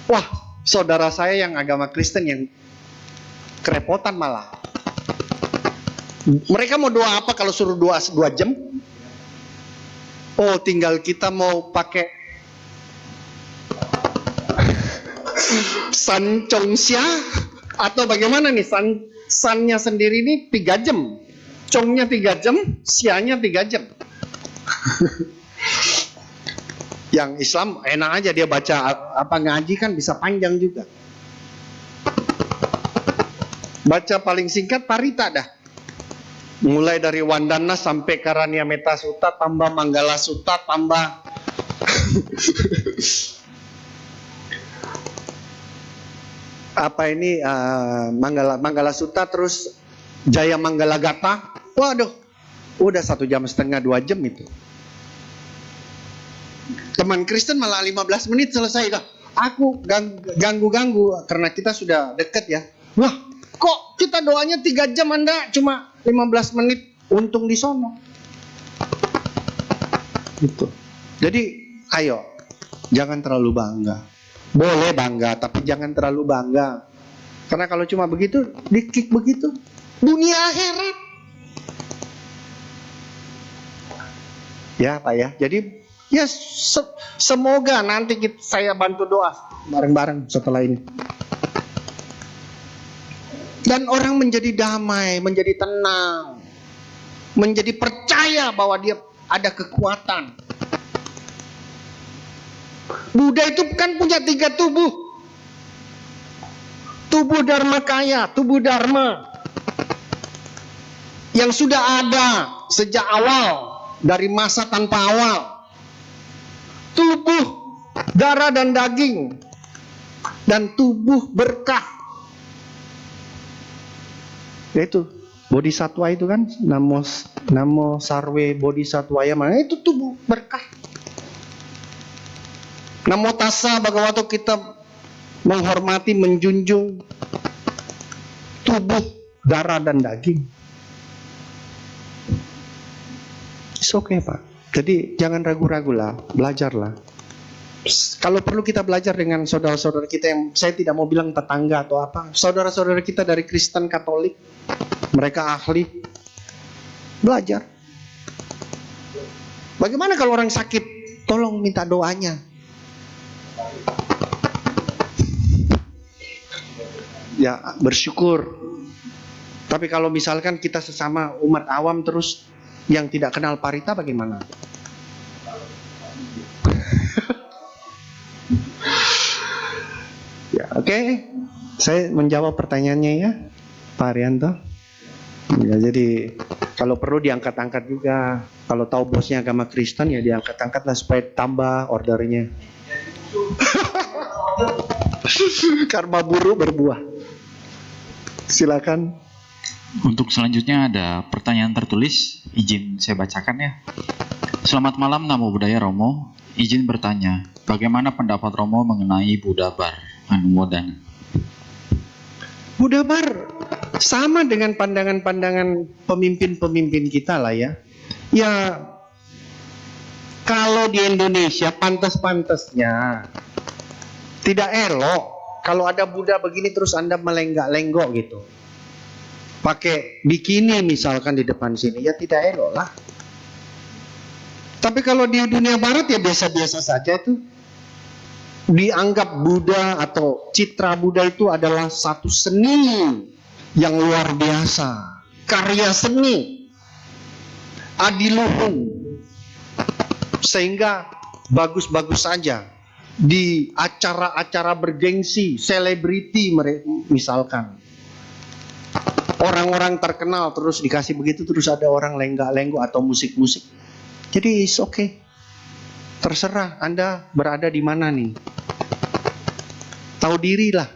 [SPEAKER 1] Wah, saudara saya yang agama Kristen yang kerepotan malah. Mereka mau doa apa kalau suruh doa 2 jam? Tinggal kita mau pakai san chong xia atau bagaimana nih? Sannya sendiri ini 3 jam. Chongnya 3 jam, xianya 3 jam. Yang Islam enak aja dia baca ngaji kan bisa panjang juga. Baca paling singkat parita dah. Mulai dari Wandana sampai Karania Metta Sutta tambah Manggala Sutta tambah Manggala Sutta terus Jaya Manggala Gata. Waduh, udah 1,5 jam 2 jam itu. Teman Kristen malah 15 menit selesai dah. Aku ganggu karena kita sudah dekat ya. Wah, kok kita doanya 3 jam Anda cuma 15 menit, untung di sono. Gitu. Jadi, ayo, jangan terlalu bangga. Boleh bangga, tapi jangan terlalu bangga. Karena kalau cuma begitu, dikik begitu, dunia akhirat. Ya Pak ya, jadi ya semoga nanti saya bantu doa bareng-bareng setelah ini. Dan orang menjadi damai, menjadi tenang, menjadi percaya bahwa dia ada kekuatan. Buddha itu kan punya 3 tubuh. Tubuh Dharmakaya, tubuh Dharma. Yang sudah ada sejak awal, dari masa tanpa awal. Tubuh darah dan daging. Dan tubuh berkah. Yaitu Bodhisatwa itu kan Namo Sarwe Bodhisatwaya, mana itu tubuh berkah. Namo Tassa Bhagavato, kita menghormati, menjunjung tubuh darah dan daging. It's okay Pak. Jadi jangan ragu-ragu lah, belajarlah. Kalau perlu kita belajar dengan saudara-saudara kita yang saya tidak mau bilang tetangga atau apa, saudara-saudara kita dari Kristen Katolik, mereka ahli, belajar. Bagaimana kalau orang sakit, tolong minta doanya. Ya bersyukur. Tapi kalau misalkan kita sesama umat awam terus yang tidak kenal parita bagaimana? Ya, oke. Saya menjawab pertanyaannya ya, Pak Arianto. Ya, jadi kalau perlu diangkat-angkat juga. Kalau tahu bosnya agama Kristen ya diangkat-angkat lah supaya tambah ordernya. Karma buruk berbuah. Silakan.
[SPEAKER 3] Untuk selanjutnya ada pertanyaan tertulis, izin saya bacakan ya. Selamat malam Namo Buddhaya Romo, izin bertanya, bagaimana pendapat Romo mengenai Buddha Bar? Anumodana.
[SPEAKER 1] Buddha Bar sama dengan pandangan-pandangan pemimpin-pemimpin kita lah ya. Ya, kalau di Indonesia pantas-pantasnya tidak elok kalau ada Buddha begini terus Anda melenggak-lenggok gitu. Pakai bikini misalkan di depan sini, ya tidak elok lah. Tapi kalau di dunia barat ya biasa-biasa saja tuh. Dianggap Buddha atau citra Buddha itu adalah satu seni yang luar biasa. Karya seni. Adiluhung. Sehingga bagus-bagus saja. Di acara-acara bergengsi, selebriti misalkan. Orang-orang terkenal terus dikasih begitu, terus ada orang lenggak-lenggok atau musik-musik. Jadi it's okay. Terserah Anda berada di mana nih. Tahu diri lah.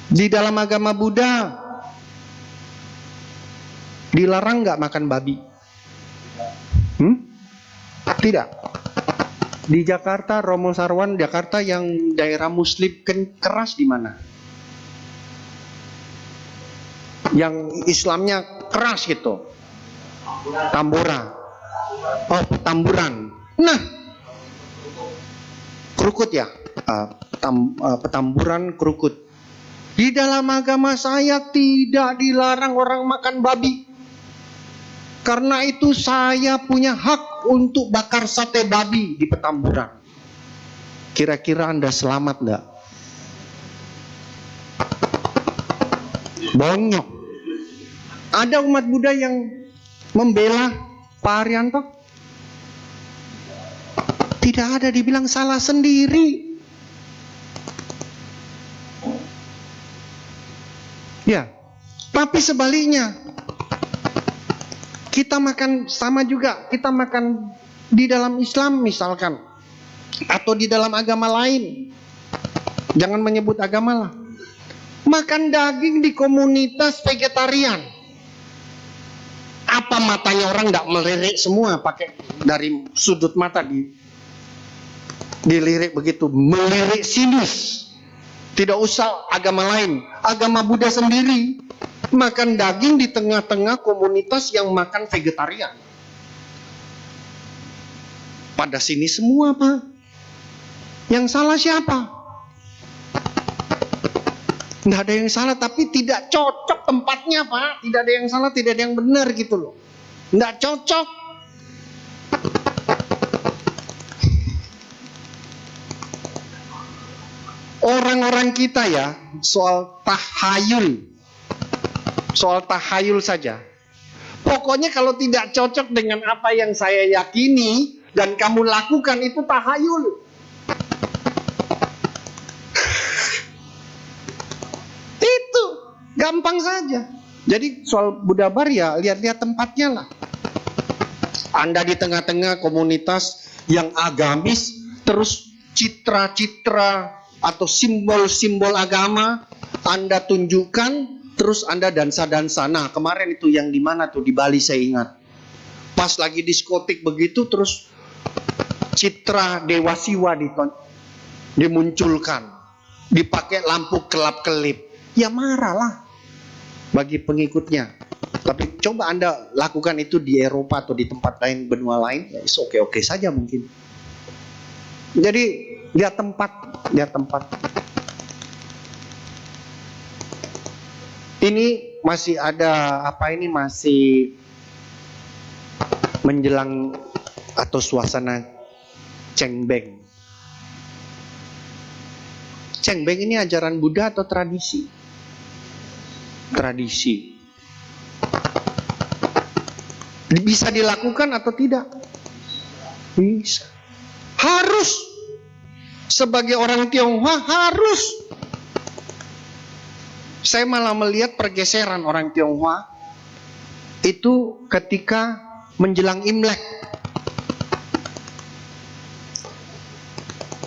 [SPEAKER 1] Di dalam agama Buddha dilarang nggak makan babi? Tidak. Di Jakarta, Romo Sarwan, Jakarta yang daerah Muslim keras di mana? Yang Islamnya keras gitu. Tambora. Oh, Petamburan. Nah, Krukut ya. Petamburan, Krukut. Di dalam agama saya tidak dilarang orang makan babi. Karena itu saya punya hak untuk bakar sate babi di Petamburan. Kira-kira Anda selamat enggak? Bonyok. Ada umat Buddha yang membela Pak Arianto? Tidak ada, dibilang salah sendiri. Ya, tapi sebaliknya kita makan sama juga, kita makan di dalam Islam misalkan, atau di dalam agama lain. Jangan menyebut agama lah. Makan daging di komunitas vegetarian. Apa matanya orang tidak melirik semua pakai dari sudut mata dilirik begitu, melirik sinus. Tidak usah agama lain, agama Buddha sendiri makan daging di tengah-tengah komunitas yang makan vegetarian. Pada sini semua, Pak. Yang salah siapa? Tidak ada yang salah, tapi tidak cocok tempatnya, Pak. Tidak ada yang salah, tidak ada yang benar gitu loh. Tidak cocok. Orang-orang kita ya, soal tahayul saja. Pokoknya kalau tidak cocok dengan apa yang saya yakini dan kamu lakukan itu tahayul. Itu gampang saja. Jadi soal Buddha Bar ya lihat-lihat tempatnya lah. Anda di tengah-tengah komunitas yang agamis, terus citra-citra atau simbol-simbol agama Anda tunjukkan, terus Anda dansa-dansa. Nah, kemarin itu yang di mana tuh, di Bali saya ingat. Pas lagi diskotik begitu, terus citra Dewa Siwa dimunculkan, dipakai lampu kelap-kelip. Ya marahlah bagi pengikutnya. Tapi coba Anda lakukan itu di Eropa atau di tempat lain, benua lain, ya oke-oke saja mungkin. Jadi lihat tempat. Ini masih ada masih menjelang atau suasana Cengbeng. Cengbeng ini ajaran Buddha atau tradisi? Tradisi. Bisa dilakukan atau tidak? Bisa. Harus. Sebagai orang Tionghoa harus. Saya malah melihat pergeseran orang Tionghoa itu ketika menjelang Imlek.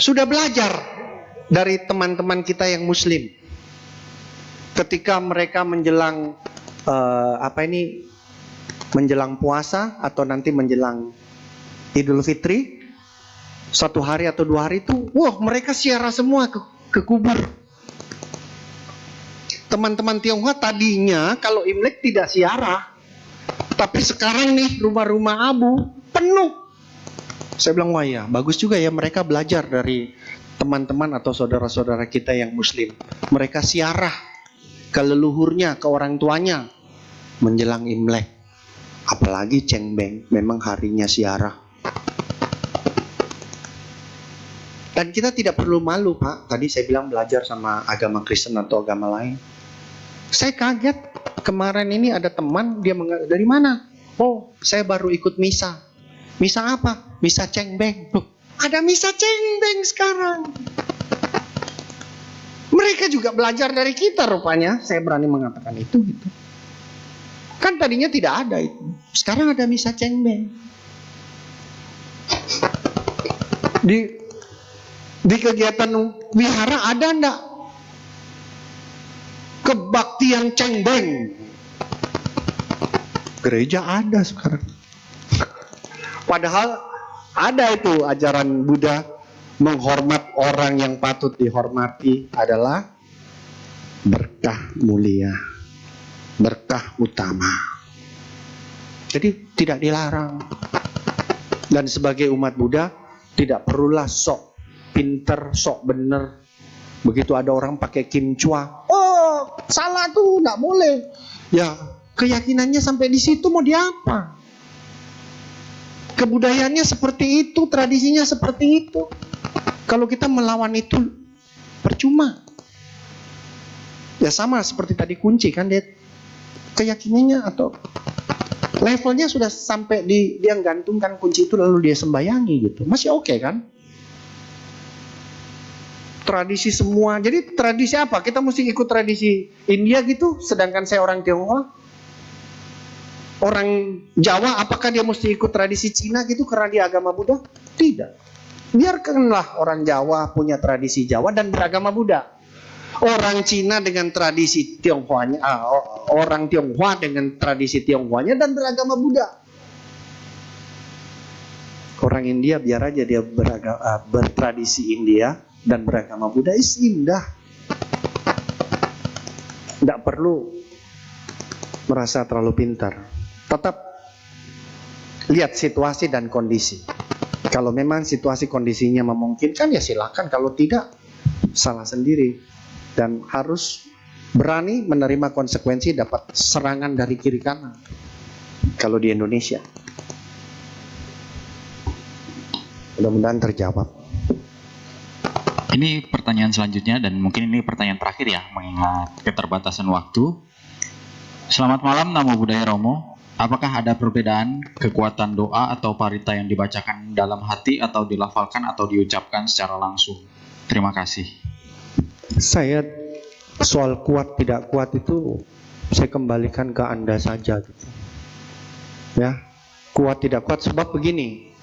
[SPEAKER 1] Sudah belajar dari teman-teman kita yang Muslim. Ketika mereka menjelang menjelang puasa atau nanti menjelang Idul Fitri, 1 hari atau 2 hari itu, mereka ziarah semua ke kubur. Teman-teman Tionghoa tadinya kalau Imlek tidak ziarah, tapi sekarang nih rumah-rumah Abu penuh. Saya bilang, wah ya, bagus juga ya mereka belajar dari teman-teman atau saudara-saudara kita yang Muslim. Mereka ziarah ke leluhurnya, ke orang tuanya menjelang Imlek. Apalagi Cengbeng, memang harinya ziarah. Dan kita tidak perlu malu, Pak. Tadi saya bilang belajar sama agama Kristen atau agama lain. Saya kaget, kemarin ini ada teman, dia dari mana? Oh, saya baru ikut misa. Misa apa? Misa Cengbeng. Loh, ada misa Cengbeng sekarang. Mereka juga belajar dari kita rupanya. Saya berani mengatakan itu gitu. Kan tadinya tidak ada itu. Sekarang ada misa Cengbeng. Di kegiatan wihara ada enggak kebaktian Cengbeng? Gereja ada sekarang. Padahal ada itu ajaran Buddha, menghormat orang yang patut dihormati adalah berkah mulia, berkah utama. Jadi tidak dilarang. Dan sebagai umat Buddha tidak perlulah sok pinter, sok bener. Begitu ada orang pakai kimchua, oh salah tuh, nggak boleh. Ya keyakinannya sampai di situ, mau diapa? Kebudayaannya seperti itu, tradisinya seperti itu. Kalau kita melawan itu percuma. Ya sama seperti tadi kunci kan, dia keyakinannya atau levelnya sudah sampai dia gantungkan kunci itu lalu dia sembayangi gitu. Masih oke kan? Tradisi semua. Jadi tradisi apa? Kita mesti ikut tradisi India gitu, sedangkan saya orang Tionghoa. Orang Jawa apakah dia mesti ikut tradisi Cina gitu karena dia agama Buddha? Tidak. Biarkanlah orang Jawa punya tradisi Jawa dan beragama Buddha. Orang Cina dengan tradisi Tionghoanya, orang Tionghoa dengan tradisi Tionghoanya dan beragama Buddha. Orang India biar aja dia bertradisi India dan beragama Buddha, indah. Tidak perlu merasa terlalu pintar. Tetap lihat situasi dan kondisi. Kalau memang situasi kondisinya memungkinkan ya silakan, kalau tidak salah sendiri. Dan harus berani menerima konsekuensi dapat serangan dari kiri kanan. Kalau di Indonesia. Mudah-mudahan terjawab.
[SPEAKER 3] Ini pertanyaan selanjutnya dan mungkin ini pertanyaan terakhir ya, mengingat keterbatasan waktu. Selamat malam, Namo Buddhaya Romo. Apakah ada perbedaan kekuatan doa atau parita yang dibacakan dalam hati atau dilafalkan atau diucapkan secara langsung? Terima kasih.
[SPEAKER 1] Saya soal kuat tidak kuat itu saya kembalikan ke Anda saja gitu. Ya, kuat tidak kuat sebab begini.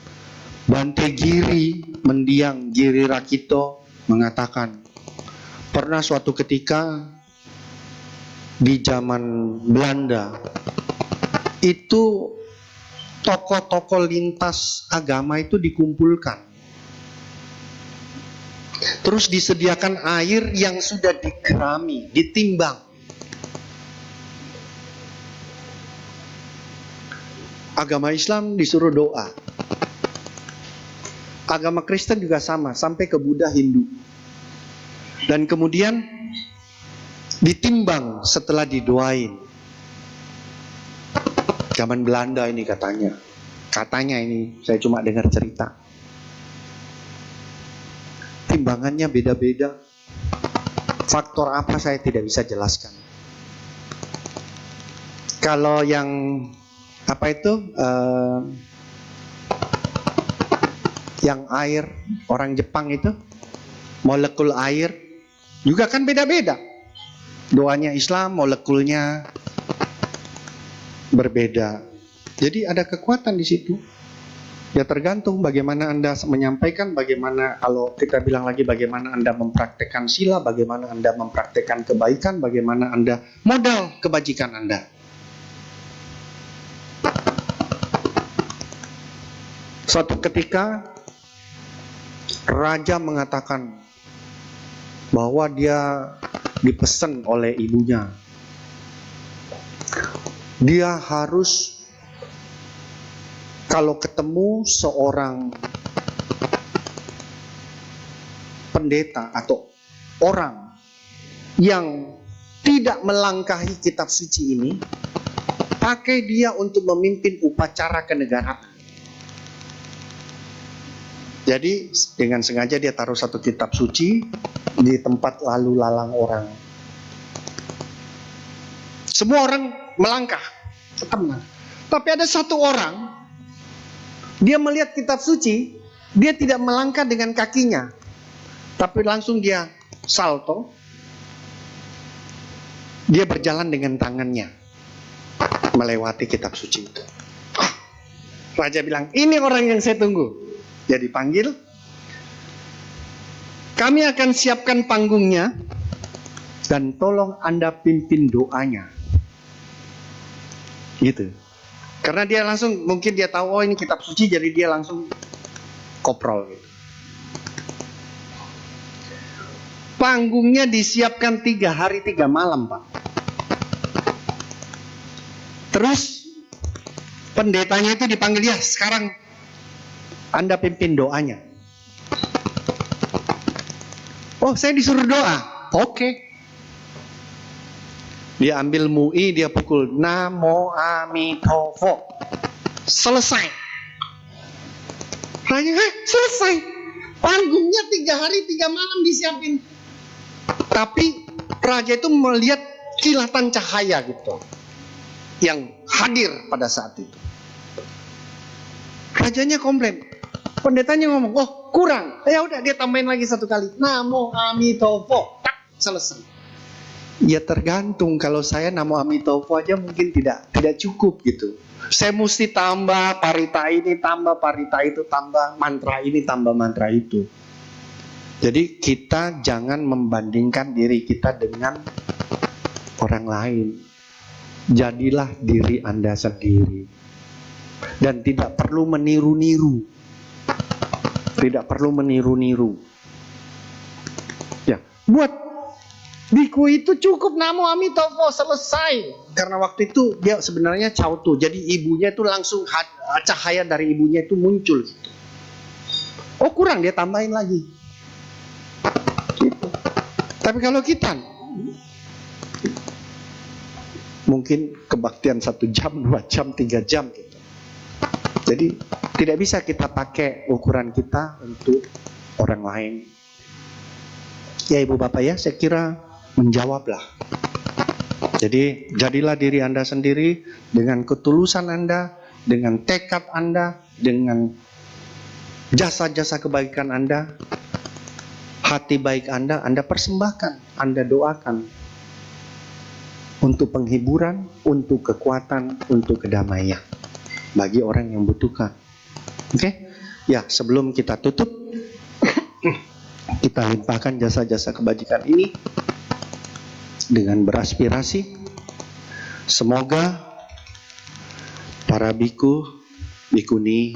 [SPEAKER 1] Bante Giri mendiang Giri Rakito mengatakan, pernah suatu ketika di zaman Belanda itu tokoh-tokoh lintas agama itu dikumpulkan. Terus disediakan air yang sudah digerami, ditimbang. Agama Islam disuruh doa. Agama Kristen juga sama, sampai ke Buddha, Hindu. Dan kemudian ditimbang setelah didoain. Zaman Belanda ini katanya. Katanya ini, saya cuma dengar cerita. Timbangannya beda-beda. Faktor apa saya tidak bisa jelaskan. Kalau yang apa itu yang air, orang Jepang itu molekul air juga kan beda-beda. Doanya Islam, molekulnya berbeda. Jadi ada kekuatan di situ. Ya tergantung bagaimana Anda menyampaikan, bagaimana kalau kita bilang lagi bagaimana Anda mempraktekkan sila, bagaimana Anda mempraktekkan kebaikan, bagaimana Anda modal kebajikan Anda. Suatu ketika raja mengatakan bahwa dia dipesan oleh ibunya. Dia harus kalau ketemu seorang pendeta atau orang yang tidak melangkahi kitab suci ini, pakai dia untuk memimpin upacara kenegaraan. Jadi dengan sengaja dia taruh satu kitab suci di tempat lalu lalang orang. Semua orang melangkah, tenang. Tapi ada satu orang, dia melihat kitab suci, dia tidak melangkah dengan kakinya, tapi langsung dia salto. Dia berjalan dengan tangannya melewati kitab suci itu. Raja bilang, ini orang yang saya tunggu. Dia dipanggil. Kami akan siapkan panggungnya dan tolong Anda pimpin doanya. Gitu. Karena dia langsung, mungkin dia tahu, oh ini kitab suci, jadi dia langsung koprol gitu. Panggungnya disiapkan 3 hari 3 malam, Pak. Terus pendetanya itu dipanggil, ya sekarang Anda pimpin doanya. Oh, saya disuruh doa. Oke. Dia ambil MUI, dia pukul Namo Amitofo. Selesai. Hanya selesai. Panggungnya 3 hari 3 malam disiapin. Tapi raja itu melihat kilatan cahaya gitu yang hadir pada saat itu. Rajanya komplain. Pendetanya ngomong, oh kurang. Ya udah, dia tambahin lagi 1 kali. Namo Amitofo. Tak, selesai. Ya tergantung, kalau saya Namo Amitofo aja mungkin tidak cukup gitu. Saya mesti tambah parita ini, tambah parita itu, tambah mantra ini, tambah mantra itu. Jadi kita jangan membandingkan diri kita dengan orang lain. Jadilah diri Anda sendiri. Dan tidak perlu meniru-niru. Tidak perlu meniru-niru. Ya, buat biku itu cukup Namo Amitofo, selesai. Karena waktu itu dia sebenarnya cautu. Jadi ibunya itu langsung cahaya dari ibunya itu muncul gitu. Oh kurang, dia tambahin lagi gitu. Tapi kalau kita mungkin kebaktian 1 jam, 2 jam, 3 jam gitu. Jadi tidak bisa kita pakai ukuran kita untuk orang lain. Ya Ibu Bapak ya, saya kira menjawablah. Jadi jadilah diri Anda sendiri dengan ketulusan Anda, dengan tekad Anda, dengan jasa-jasa kebaikan Anda, hati baik Anda persembahkan, Anda doakan untuk penghiburan, untuk kekuatan, untuk kedamaian bagi orang yang butuhkan. Oke? Ya, sebelum kita tutup, kita limpahkan jasa-jasa kebajikan ini dengan beraspirasi, semoga para biku, bikuni,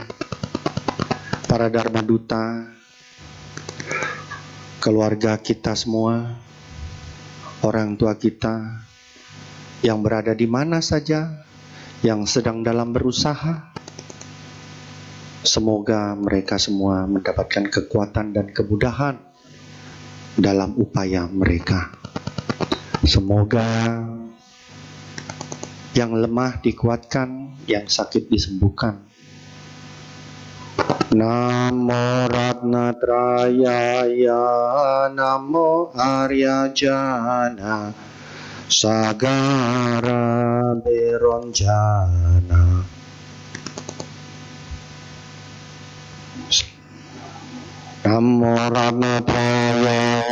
[SPEAKER 1] para dharma duta, keluarga kita semua, orang tua kita yang berada di mana saja, yang sedang dalam berusaha, semoga mereka semua mendapatkan kekuatan dan kemudahan dalam upaya mereka. Semoga yang lemah dikuatkan, yang sakit disembuhkan. Namo Ratnatrayaya, Namo Arya Jana, Sagara Beronjana. Namo Ramadaya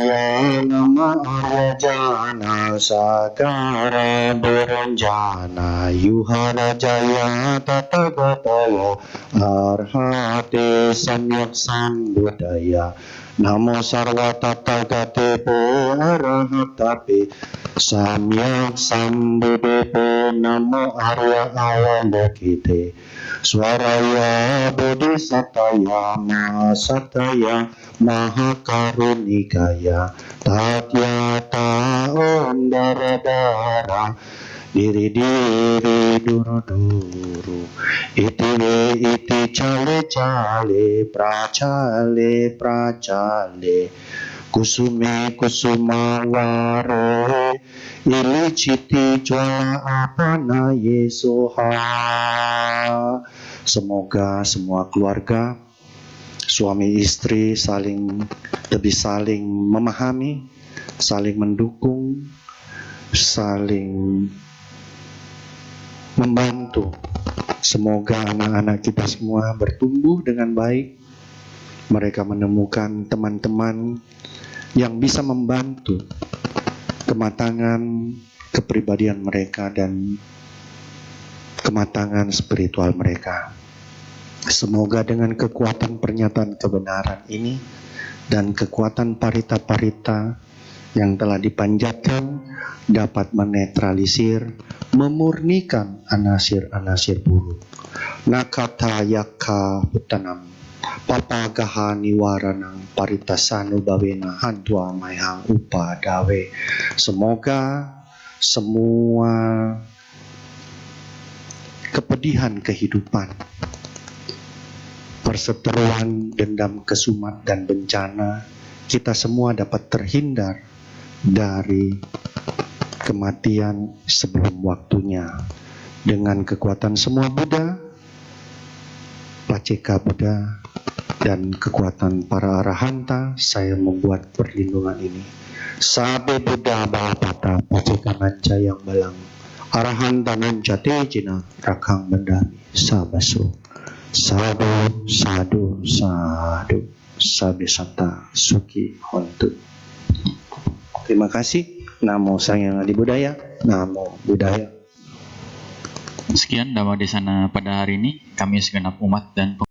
[SPEAKER 1] Nama Arya Jana Sagara Beranjana Yuhara Jaya Tatagataya Arhate Samyak Sambudaya Namo Sarva Tathagate Arahatape Samyak Sambuddhate Namo Arya Alamokite Swaraya Bodhisataya Mahasataya Mahakarunikaya Tatyata Ondaradara Diri diri duru duru Iti we iti chale chale Prachale prachale Kusume kusumaware Iliciti jwala apana Yesuha. Semoga semua keluarga, suami istri lebih saling memahami, saling mendukung, saling membantu. Semoga anak-anak kita semua bertumbuh dengan baik. Mereka menemukan teman-teman yang bisa membantu kematangan kepribadian mereka dan kematangan spiritual mereka. Semoga dengan kekuatan pernyataan kebenaran ini dan kekuatan parita-parita yang telah dipanjatkan dapat menetralisir, memurnikan anasir-anasir buruk. Nakata yaka putanam, papagaha niwaranang paritasanu bawena hantua mayhang upadawe. Semoga semua kepedihan kehidupan, perseteruan, dendam, kesumat, dan bencana, kita semua dapat terhindar dari kematian sebelum waktunya. Dengan kekuatan semua Buddha, Paceka Buddha, dan kekuatan para arahanta, saya membuat perlindungan ini. Sabe Buddha Balapata Paceka Nanca yang balang Arahanta Nanca Tejina Rakang Bendami Sabaso. Sadu, sadu, sadu, sabe santa suki hontu. Terima kasih. Namo Sang Adi Budaya. Namo Buddhaya.
[SPEAKER 3] Sekian Dhamma Desana pada hari ini. Kami segenap umat dan